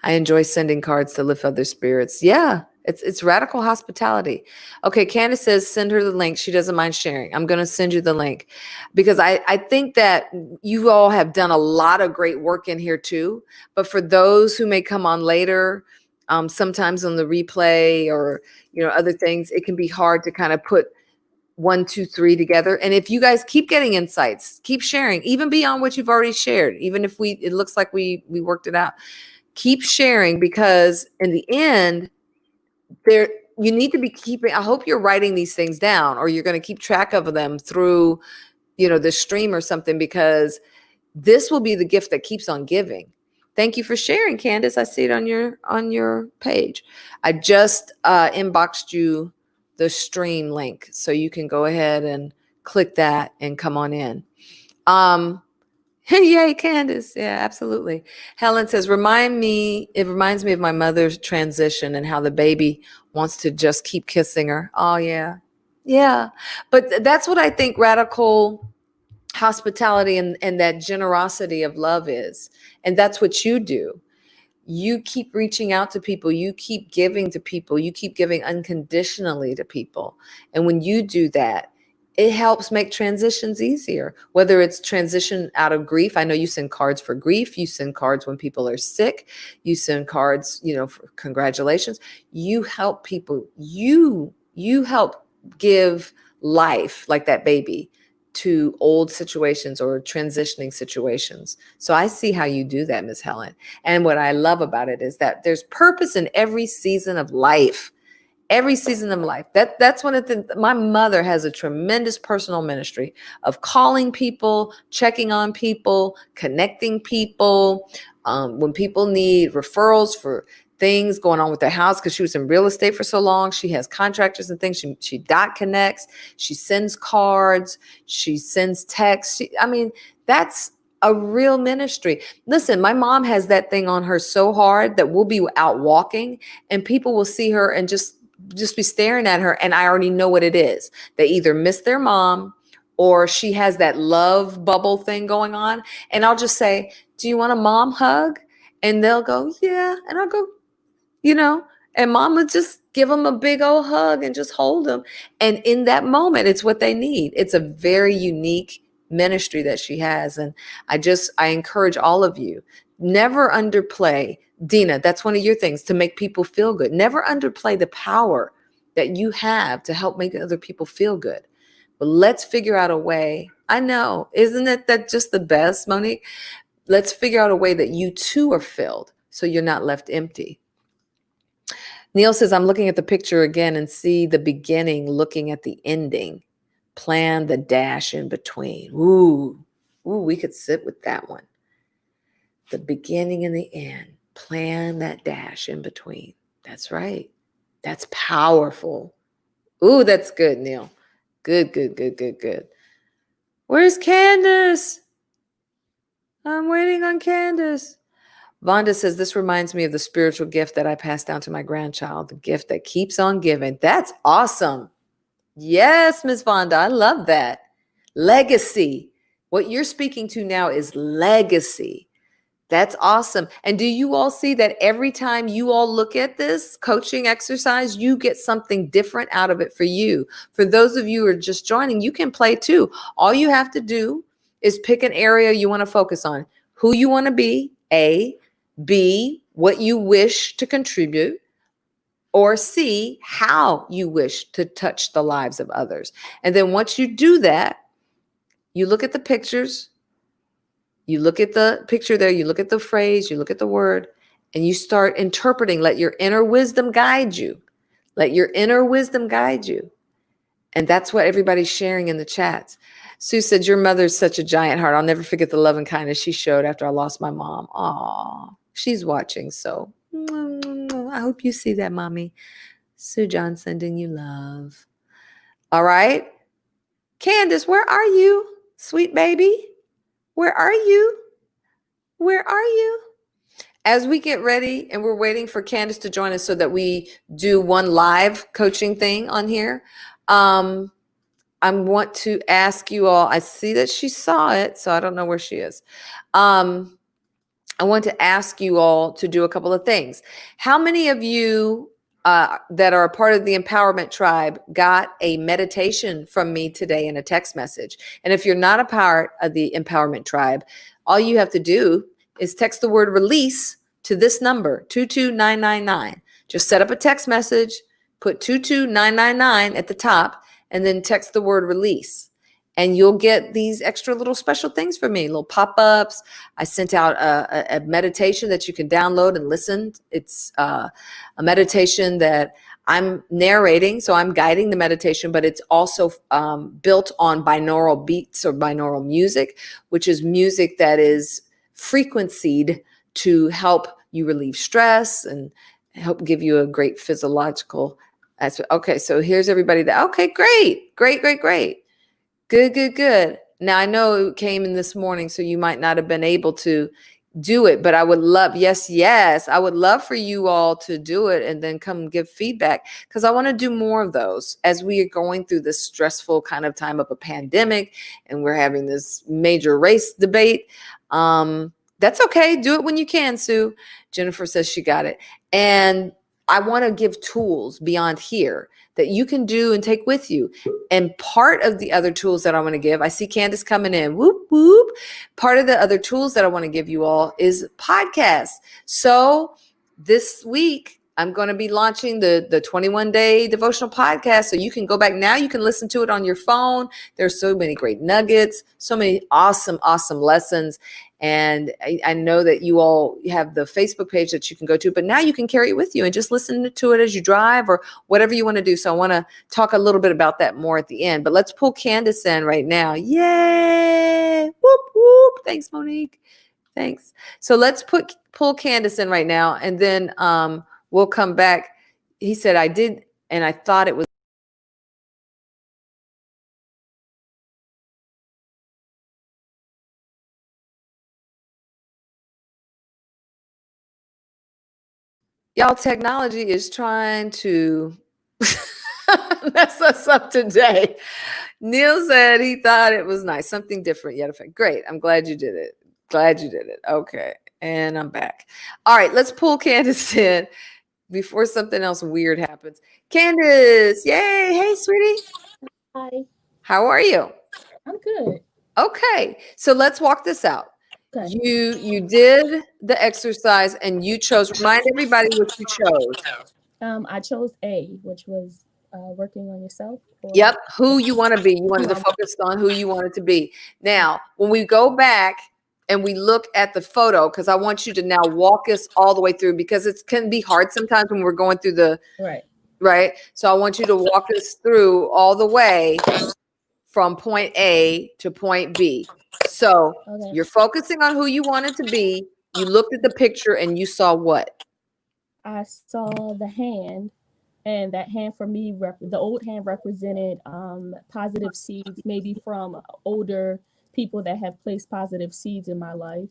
[SPEAKER 1] I enjoy sending cards to lift other spirits. Yeah, it's radical hospitality. Okay, Candace says send her the link. She doesn't mind sharing. I'm going to send you the link because I think that you all have done a lot of great work in here too. But for those who may come on later, sometimes on the replay or other things, it can be hard to kind of put 1, 2, 3 together. And if you guys keep getting insights, keep sharing, even beyond what you've already shared, even if it looks like we worked it out. Keep sharing, because in the end, you need to be keeping. I hope you're writing these things down, or you're going to keep track of them through, the stream or something, because this will be the gift that keeps on giving. Thank you for sharing, Candace. I see it on your page. I just inboxed you the stream link, so you can go ahead and click that and come on in. Yay, Candace. Yeah, absolutely. Helen says, it reminds me of my mother's transition and how the baby wants to just keep kissing her. Oh, yeah. Yeah. But that's what I think radical hospitality and that generosity of love is. And that's what you do. You keep reaching out to people. You keep giving to people. You keep giving unconditionally to people. And when you do that, it helps make transitions easier, whether it's transition out of grief. I know you send cards for grief. You send cards when people are sick. You send cards, for congratulations. You help people. You help give life, like that baby, to old situations or transitioning situations. So I see how you do that, Ms. Helen. And what I love about it is that there's purpose in every season of life. Every season of life. That's one of the. My mother has a tremendous personal ministry of calling people, checking on people, connecting people. When people need referrals for things going on with their house, because she was in real estate for so long, she has contractors and things. She dot connects. She sends cards. She sends texts. That's a real ministry. Listen, my mom has that thing on her so hard that we'll be out walking and people will see her and just be staring at her, and I already know what it is. They either miss their mom or she has that love bubble thing going on. And I'll just say, do you want a mom hug? And they'll go, yeah. And I'll go, and mom would just give them a big old hug and just hold them. And in that moment, it's what they need. It's a very unique ministry that she has. And I encourage all of you, never underplay. Dina, that's one of your things, to make people feel good. Never underplay the power that you have to help make other people feel good. But let's figure out a way. I know, isn't it that just the best, Monique? Let's figure out a way that you too are filled, so you're not left empty. Neil says, I'm looking at the picture again and see the beginning looking at the ending. Plan the dash in between. Ooh, we could sit with that one. The beginning and the end. Plan that dash in between. That's right. That's powerful. Ooh, that's good, Neil. Good. Where's Candace? I'm waiting on Candace. Vonda says, this reminds me of the spiritual gift that I passed down to my grandchild, the gift that keeps on giving. That's awesome. Yes, Ms. Vonda, I love that. Legacy. What you're speaking to now is legacy. That's awesome. And do you all see that every time you all look at this coaching exercise, you get something different out of it for you? For those of you who are just joining, you can play too. All you have to do is pick an area you want to focus on. Who you want to be, A. B, what you wish to contribute. Or C, how you wish to touch the lives of others. And then once you do that, you look at the pictures. You look at the picture there, you look at the phrase, you look at the word, and you start interpreting. Let your inner wisdom guide you. Let your inner wisdom guide you. And that's what everybody's sharing in the chats. Sue said, your mother's such a giant heart. I'll never forget the love and kindness she showed after I lost my mom. Aw. She's watching, so I hope you see that, Mommy. Sue John sending you love. All right. Candace, where are you? Sweet baby. Where are you? Where are you? As we get ready and we're waiting for Candace to join us so that we do one live coaching thing on here, I want to ask you all, I see that she saw it, so I don't know where she is. I want to ask you all to do a couple of things. How many of you that are a part of the Empowerment Tribe got a meditation from me today in a text message? And if you're not a part of the Empowerment Tribe, all you have to do is text the word release to this number, 22999. Just set up a text message, put 22999 at the top, and then text the word release. And you'll get these extra little special things from me, little pop-ups. I sent out a meditation that you can download and listen. It's a meditation that I'm narrating, so I'm guiding the meditation, but it's also built on binaural beats or binaural music, which is music that is frequencied to help you relieve stress and help give you a great physiological aspect. Okay, so here's everybody that, okay, great. Good. Now I know it came in this morning, so you might not have been able to do it, but I would love, yes, I would love for you all to do it and then come give feedback, because I want to do more of those as we are going through this stressful kind of time of a pandemic and we're having this major race debate. That's okay. Do it when you can, Sue. Jennifer says she got it. And I want to give tools beyond here that you can do and take with you. And part of the other tools that I want to give, I see Candace coming in, whoop, whoop. Part of the other tools that I want to give you all is podcasts. So this week, I'm going to be launching the 21-day devotional podcast. So you can go back now. You can listen to it on your phone. There's so many great nuggets, so many awesome lessons. And I know that you all have the Facebook page that you can go to, but now you can carry it with you and just listen to it as you drive or whatever you want to do. So I want to talk a little bit about that more at the end, but let's pull Candace in right now. Yay. Whoop, whoop. Thanks, Monique. Thanks. So let's pull Candace in right now, and then we'll come back. He said, I did, and I thought it was. Y'all, technology is trying to mess us up today. Neil said he thought it was nice, something different yet. Great. I'm glad you did it. Okay. And I'm back. All right, let's pull Candace in before something else weird happens. Candace, yay. Hey, sweetie.
[SPEAKER 2] Hi.
[SPEAKER 1] How are you?
[SPEAKER 2] I'm good.
[SPEAKER 1] Okay. So let's walk this out.
[SPEAKER 2] Okay.
[SPEAKER 1] You did the exercise and you chose, remind everybody what you chose.
[SPEAKER 2] I chose A, which was working on yourself.
[SPEAKER 1] Yep. Who you want to be. You wanted to focus on who you wanted to be. Now, when we go back and we look at the photo, because I want you to now walk us all the way through, because it can be hard sometimes when we're going through the, right? So I want you to walk us through all the way from point A to point B. So you're focusing on who you wanted to be. You looked at the picture and you saw what?
[SPEAKER 2] I saw the hand, and that hand for me, the old hand represented positive seeds, maybe from older people that have placed positive seeds in my life.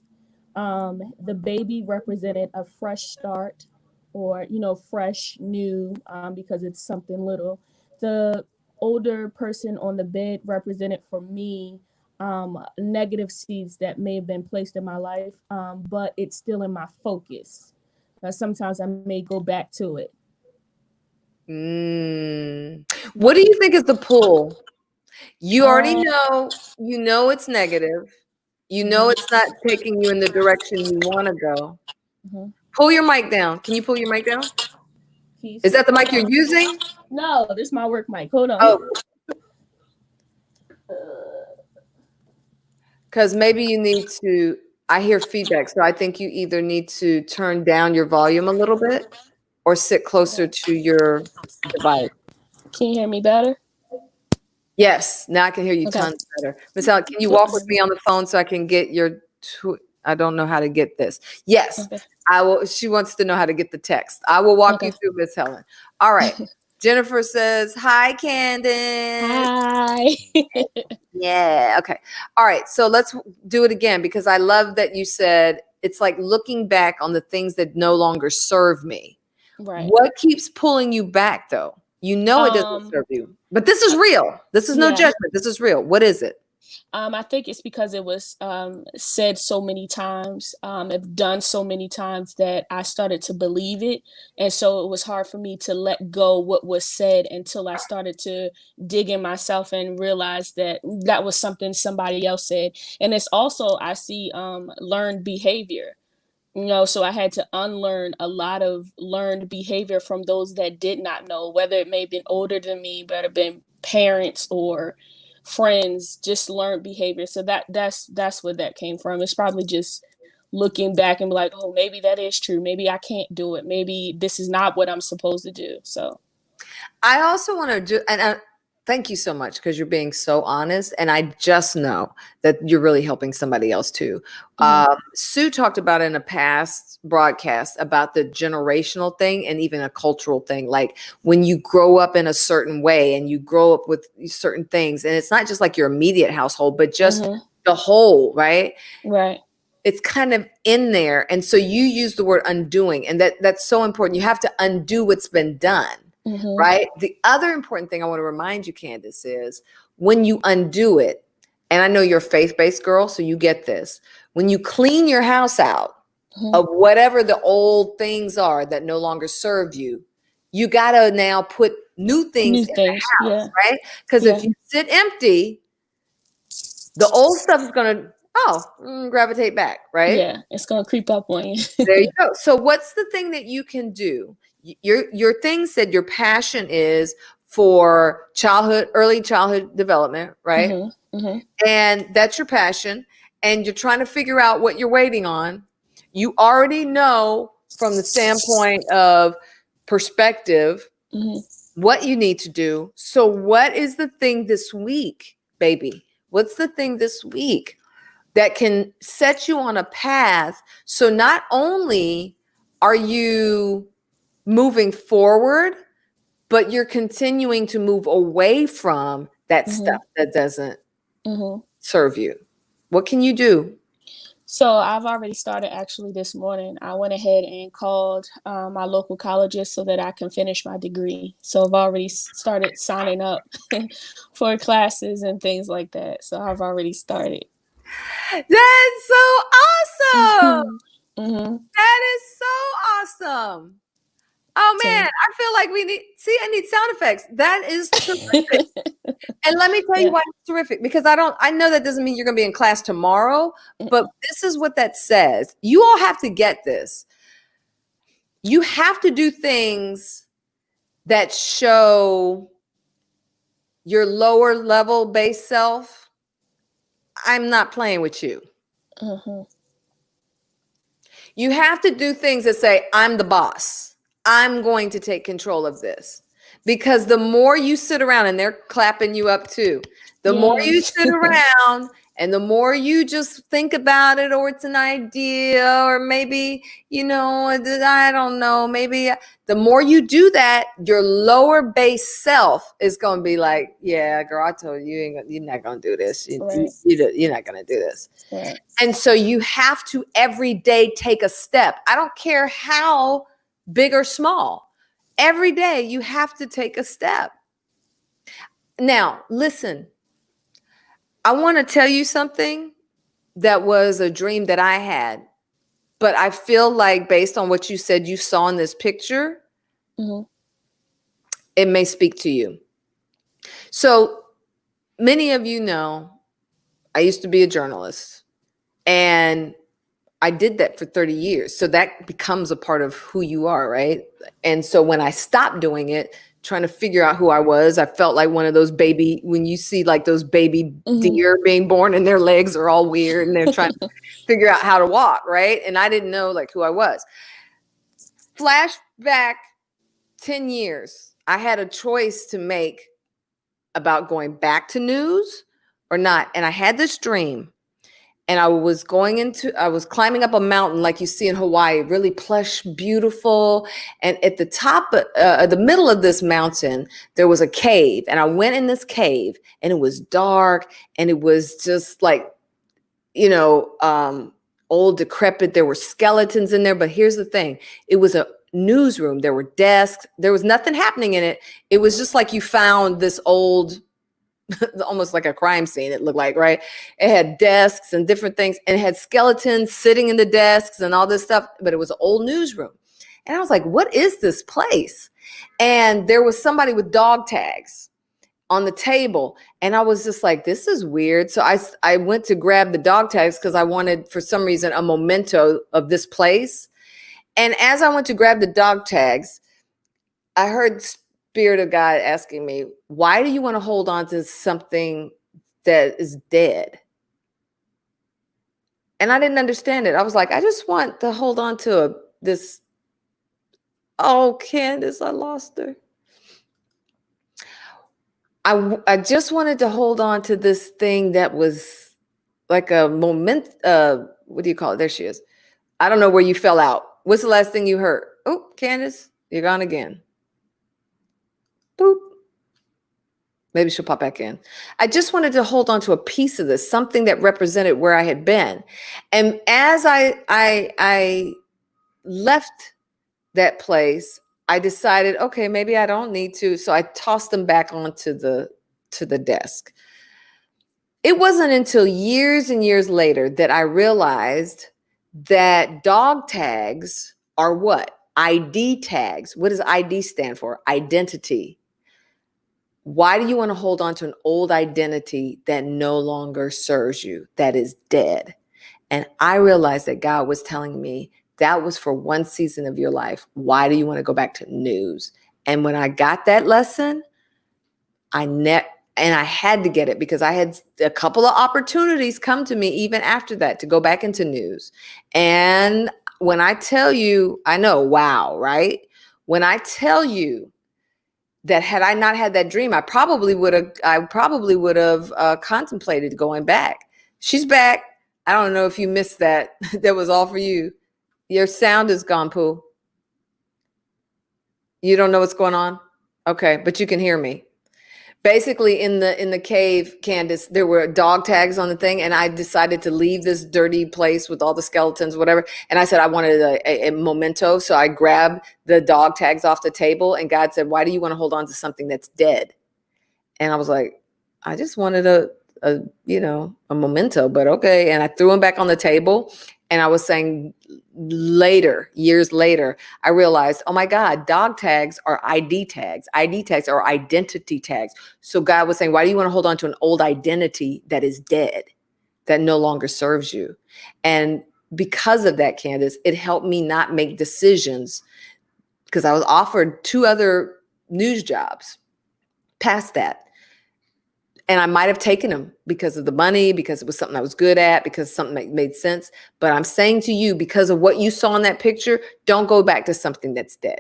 [SPEAKER 2] The baby represented a fresh start, or fresh, new, because it's something little. The older person on the bed represented for me negative seeds that may have been placed in my life, but it's still in my focus. Sometimes I may go back to it.
[SPEAKER 1] What do you think is the pull? You already know, it's negative. You know it's not taking you in the direction you want to go. Pull your mic down. Can you pull your mic down? Is that the mic you're using?
[SPEAKER 2] No, this is my work mic. Hold on.
[SPEAKER 1] Oh. Because maybe you need to, I hear feedback. So I think you either need to turn down your volume a little bit or sit closer to your device.
[SPEAKER 2] Can you hear me better?
[SPEAKER 1] Yes. Now I can hear you tons better. Miss Allen, can you walk with me on the phone so I can get your I don't know how to get this. Yes,
[SPEAKER 2] Okay.
[SPEAKER 1] I will. She wants to know how to get the text. I will walk you
[SPEAKER 2] Okay.
[SPEAKER 1] through, Miss Helen. All right. Jennifer says, hi, Candace.
[SPEAKER 2] Hi.
[SPEAKER 1] Yeah. Okay. All right. So let's do it again because I love that you said it's like looking back on the things that no longer serve me.
[SPEAKER 2] Right.
[SPEAKER 1] What keeps pulling you back though? You know it doesn't serve you, but this is real. This is no
[SPEAKER 2] Yeah.
[SPEAKER 1] judgment. This is real. What is it?
[SPEAKER 2] I think it's because it was said so many times, if done so many times that I started to believe it. And so it was hard for me to let go what was said until I started to dig in myself and realize that that was something somebody else said. And it's also, I see learned behavior. So I had to unlearn a lot of learned behavior from those that did not know, whether it may have been older than me, but have been parents or friends, just learned behavior. So that's where that came from. It's probably just looking back and be like, oh, maybe that is true. Maybe I can't do it. Maybe this is not what I'm supposed to do. So
[SPEAKER 1] I also want to do, and thank you so much because you're being so honest. And I just know that you're really helping somebody else too. Sue talked about in a past broadcast about the generational thing and even a cultural thing. Like when you grow up in a certain way and you grow up with certain things, and it's not just like your immediate household, but just the whole, right?
[SPEAKER 2] right.
[SPEAKER 1] It's kind of in there. And so you use the word undoing, and that's so important. You have to undo what's been done. Right. The other important thing I want to remind you, Candace, is when you undo it, and I know you're a faith-based girl, so you get this. When you clean your house out of whatever the old things are that no longer serve you, you got to now put new things in the house, right? Because if you sit empty, the old stuff is going to gravitate back, right?
[SPEAKER 2] Yeah, it's going to creep up on you.
[SPEAKER 1] There you go. So what's the thing that you can do? Your thing said your passion is for early childhood development, right? And that's your passion. And you're trying to figure out what you're waiting on. You already know from the standpoint of perspective what you need to do. So what is the thing this week, baby? What's the thing this week that can set you on a path? So not only are you moving forward, but you're continuing to move away from that stuff that doesn't serve you. What can you do?
[SPEAKER 2] So I've already started actually this morning. I went ahead and called my local colleges so that I can finish my degree. So I've already started signing up for classes and things like that. So I've already started.
[SPEAKER 1] That's so awesome. That is so awesome. Oh man, I feel like I need sound effects. That is terrific. And let me tell you why it's terrific, because I know that doesn't mean you're going to be in class tomorrow, but this is what that says. You all have to get this. You have to do things that show your lower level base self, I'm not playing with you. You have to do things that say, I'm the boss. I'm going to take control of this. Because the more you sit around, and they're clapping you up too, the more you sit around and the more you just think about it, or it's an idea, or maybe, I don't know, maybe the more you do that, your lower base self is going to be like, yeah, girl, I told you, you're not going to do this. You're not going to do this. Right. And so you have to every day take a step. I don't care how big or small. Every day you have to take a step. Now, listen, I want to tell you something that was a dream that I had, but I feel like based on what you said you saw in this picture, it may speak to you. So many of you know, I used to be a journalist, and I did that for 30 years. So that becomes a part of who you are, right? And so when I stopped doing it, trying to figure out who I was, I felt like one of those when you see like those baby deer being born and their legs are all weird and they're trying to figure out how to walk, right? And I didn't know like who I was. Flashback 10 years, I had a choice to make about going back to news or not. And I had this dream. And I was climbing up a mountain like you see in Hawaii, really plush, beautiful. And at the top, the middle of this mountain, there was a cave. And I went in this cave and it was dark and it was just like, old, decrepit. There were skeletons in there. But here's the thing. It was a newsroom. There were desks. There was nothing happening in it. It was just like you found this old, almost like a crime scene, it looked like, right? It had desks and different things, and it had skeletons sitting in the desks and all this stuff, but it was an old newsroom. And I was like, what is this place? And there was somebody with dog tags on the table. And I was just like, this is weird. So I went to grab the dog tags because I wanted, for some reason, a memento of this place. And as I went to grab the dog tags, I heard Spirit of God asking me, why do you want to hold on to something that is dead? And I didn't understand it. I was like, I just want to hold on to this. Oh, Candace, I lost her. I just wanted to hold on to this thing that was like a moment. What do you call it? There she is. I don't know where you fell out. What's the last thing you heard? Oh, Candace, you're gone again. Boop. Maybe she'll pop back in. I just wanted to hold on to a piece of this, something that represented where I had been. And as I left that place, I decided, okay, maybe I don't need to. So I tossed them back onto the desk. It wasn't until years and years later that I realized that dog tags are what? ID tags. What does ID stand for? Identity. Why do you want to hold on to an old identity that no longer serves you, that is dead? And I realized that God was telling me that was for one season of your life. Why do you want to go back to news? And when I got that lesson, and I had to get it because I had a couple of opportunities come to me even after that to go back into news. And when I tell you, I know, wow, right? When I tell you that had I not had that dream, I probably would have contemplated going back. She's back. I don't know if you missed that. That was all for you. Your sound is gone, Pooh. You don't know what's going on? Okay, but you can hear me. Basically, in the cave, Candace, there were dog tags on the thing, and I decided to leave this dirty place with all the skeletons, whatever. And I said I wanted a memento, so I grabbed the dog tags off the table, and God said, why do you want to hold on to something that's dead? And I was like, I just wanted a memento, but okay. And I threw them back on the table, and I was saying later, years later, I realized, oh my God, dog tags are ID tags. ID tags are identity tags. So God was saying, why do you want to hold on to an old identity that is dead, that no longer serves you? And because of that, Candace, it helped me not make decisions because I was offered 2 other news jobs past that. And I might have taken them because of the money, because it was something I was good at, because something made sense. But I'm saying to you, because of what you saw in that picture, don't go back to something that's dead.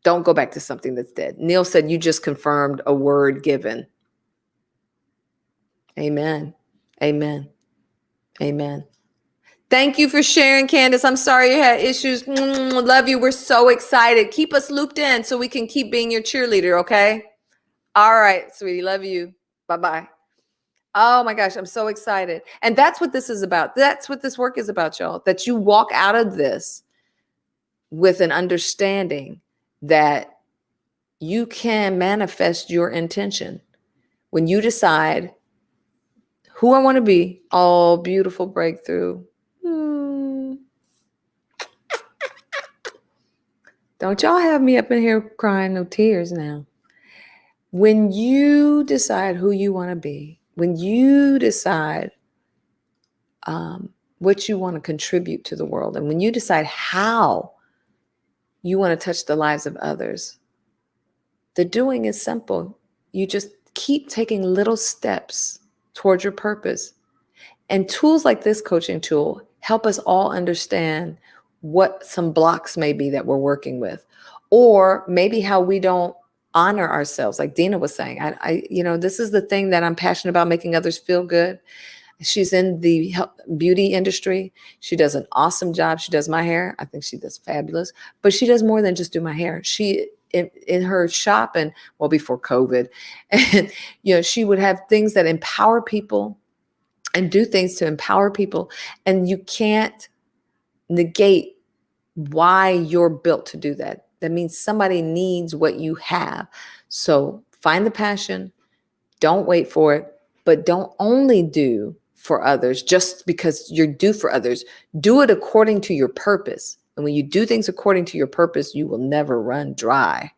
[SPEAKER 1] Don't go back to something that's dead. Neil said you just confirmed a word given. Amen. Amen. Amen. Thank you for sharing, Candace. I'm sorry you had issues. Love you. We're so excited. Keep us looped in so we can keep being your cheerleader, okay? All right, sweetie. Love you. Bye-bye. Oh my gosh, I'm so excited. And that's what this is about. That's what this work is about, y'all. That you walk out of this with an understanding that you can manifest your intention. When you decide who I want to be, oh, beautiful breakthrough. Don't y'all have me up in here crying no tears now. When you decide who you want to be, when you decide what you want to contribute to the world, and when you decide how you want to touch the lives of others, the doing is simple. You just keep taking little steps towards your purpose. And tools like this coaching tool help us all understand what some blocks may be that we're working with, or maybe how we don't honor ourselves. Like Dina was saying, this is the thing that I'm passionate about, making others feel good. She's in the beauty industry. She does an awesome job. She does my hair. I think she does fabulous. But she does more than just do my hair. She in her shop, and well, before COVID, and she would have things that empower people and do things to empower people. And you can't negate why you're built to do that. That means somebody needs what you have. So find the passion. Don't wait for it, but don't only do for others just because you're due for others. Do it according to your purpose. And when you do things according to your purpose, you will never run dry.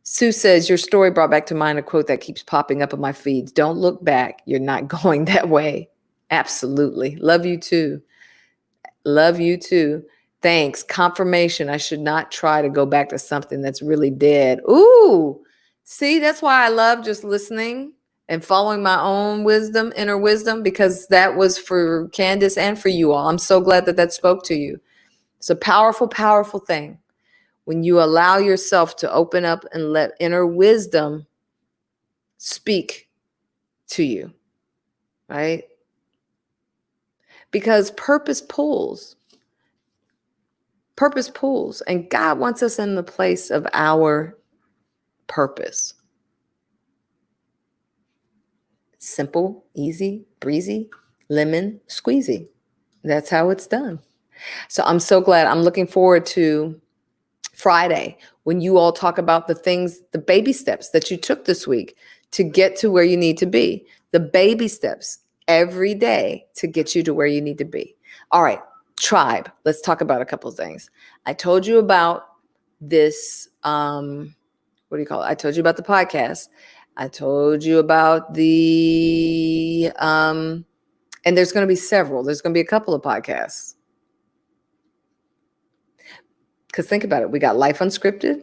[SPEAKER 1] Sue says, your story brought back to mind a quote that keeps popping up on my feeds. Don't look back. You're not going that way. Absolutely. Love you too. Love you too. Thanks. Confirmation. I should not try to go back to something that's really dead. Ooh, see, that's why I love just listening and following my own wisdom, inner wisdom, because that was for Candace and for you all. I'm so glad that spoke to you. It's a powerful, powerful thing when you allow yourself to open up and let inner wisdom speak to you, right? Because purpose pulls. Purpose pulls, and God wants us in the place of our purpose. Simple, easy, breezy, lemon squeezy. That's how it's done. So I'm so glad. I'm looking forward to Friday when you all talk about the things, the baby steps that you took this week to get to where you need to be. The baby steps every day to get you to where you need to be. All right, tribe. Let's talk about a couple of things. I told you about this, what do you call it? I told you about the podcast. I told you about the, and there's going to be several. There's going to be a couple of podcasts. Because think about it. We got Life Unscripted.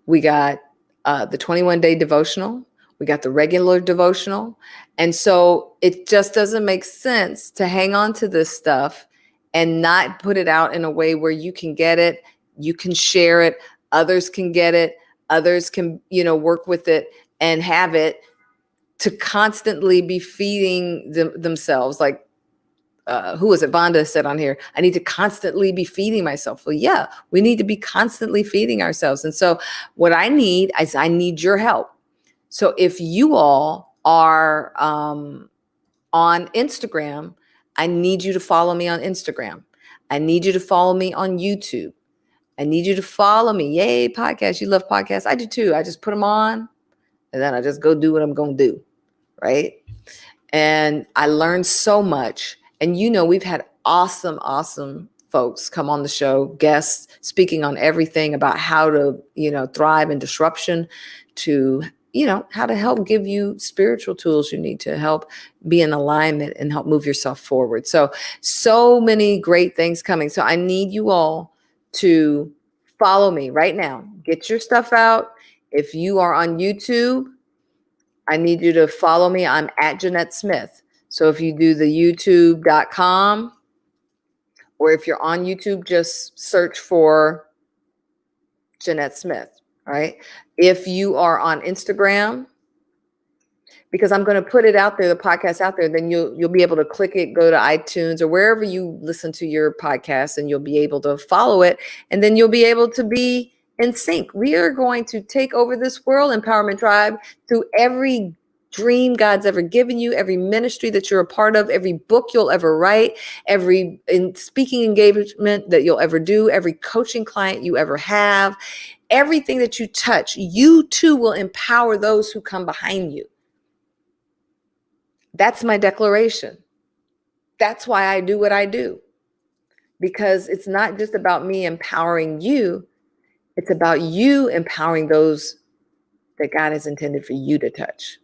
[SPEAKER 1] We got the 21-day devotional. We got the regular devotional. And so it just doesn't make sense to hang on to this stuff and not put it out in a way where you can get it, you can share it, others can get it, others can, work with it and have it to constantly be feeding themselves. Like, who was it? Vonda said on here, I need to constantly be feeding myself. Well, yeah, we need to be constantly feeding ourselves. And so what I need is I need your help. So if you all are on Instagram, I need you to follow me on Instagram. I need you to follow me on YouTube. I need you to follow me. Yay, podcast. You love podcasts. I do too. I just put them on and then I just go do what I'm going to do. Right. And I learned so much. And we've had awesome, awesome folks come on the show, guests speaking on everything about how to, thrive in disruption, to, how to help give you spiritual tools you need to help be in alignment and help move yourself forward. So many great things coming. So I need you all to follow me right now. Get your stuff out. If you are on YouTube, I need you to follow me. I'm at Jeanette Smith. So if you do the youtube.com, or if you're on YouTube, just search for Jeanette Smith, right? If you are on Instagram, because I'm going to put it out there, the podcast out there, then you'll be able to click it, go to iTunes or wherever you listen to your podcast, and you'll be able to follow it. And then you'll be able to be in sync. We are going to take over this world, Empowerment Tribe, through every dream God's ever given you, every ministry that you're a part of, every book you'll ever write, every speaking engagement that you'll ever do, every coaching client you ever have, everything that you touch, you too will empower those who come behind you. That's my declaration. That's why I do what I do. Because it's not just about me empowering you. It's about you empowering those that God has intended for you to touch.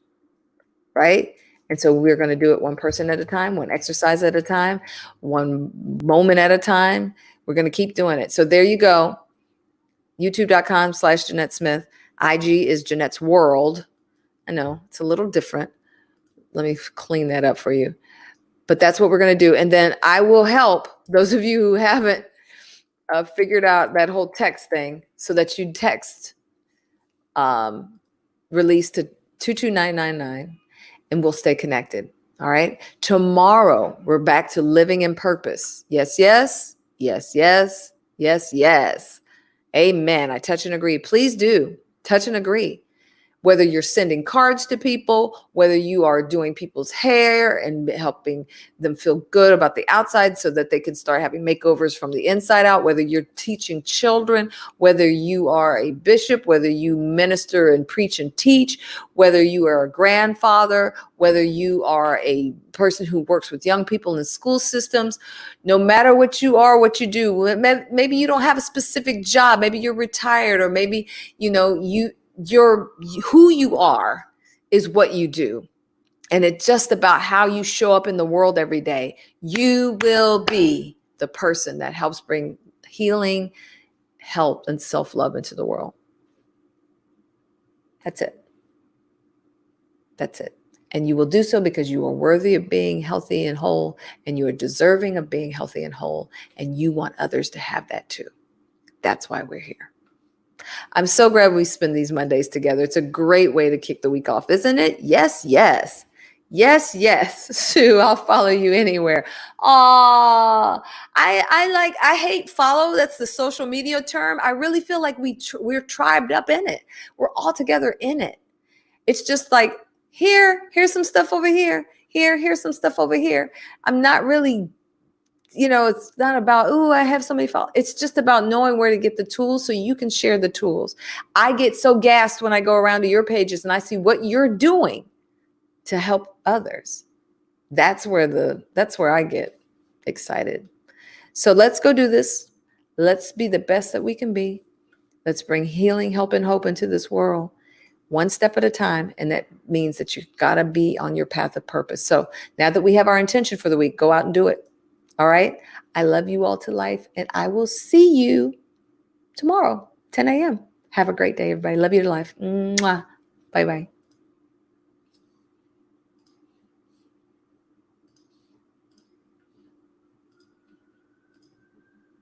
[SPEAKER 1] Right? And so we're going to do it one person at a time, one exercise at a time, one moment at a time. We're going to keep doing it. So there you go. YouTube.com/Jeanette Smith. IG is Jeanette's World. I know it's a little different. Let me clean that up for you. But that's what we're going to do. And then I will help those of you who haven't figured out that whole text thing, so that you text release to 22999 and we'll stay connected. All right. Tomorrow, we're back to living in purpose. Yes, yes, yes, yes, yes, yes. Amen. I touch and agree. Please do touch and agree. Whether you're sending cards to people, whether you are doing people's hair and helping them feel good about the outside so that they can start having makeovers from the inside out, whether you're teaching children, whether you are a bishop, whether you minister and preach and teach, whether you are a grandfather, whether you are a person who works with young people in the school systems, no matter what you are, what you do, maybe you don't have a specific job, maybe you're retired, or maybe, you're who you are is what you do. And it's just about how you show up in the world every day. You will be the person that helps bring healing, help, and self-love into the world. That's it. That's it. And you will do so because you are worthy of being healthy and whole, and you are deserving of being healthy and whole, and you want others to have that too. That's why we're here. I'm so glad we spend these Mondays together. It's a great way to kick the week off, isn't it? Yes, yes. Yes, yes. Sue, I'll follow you anywhere. I hate follow. That's the social media term. I really feel like we're tribed up in it. We're all together in it. It's just like, here's some stuff over here. Here's some stuff over here. I'm not really, it's not about, I have so many followers. It's just about knowing where to get the tools so you can share the tools. I get so gassed when I go around to your pages and I see what you're doing to help others. That's where I get excited. So let's go do this. Let's be the best that we can be. Let's bring healing, help, and hope into this world, one step at a time. And that means that you've got to be on your path of purpose. So now that we have our intention for the week, go out and do it. All right. I love you all to life, and I will see you tomorrow, 10 a.m. Have a great day, everybody. Love you to life. Mwah. Bye-bye.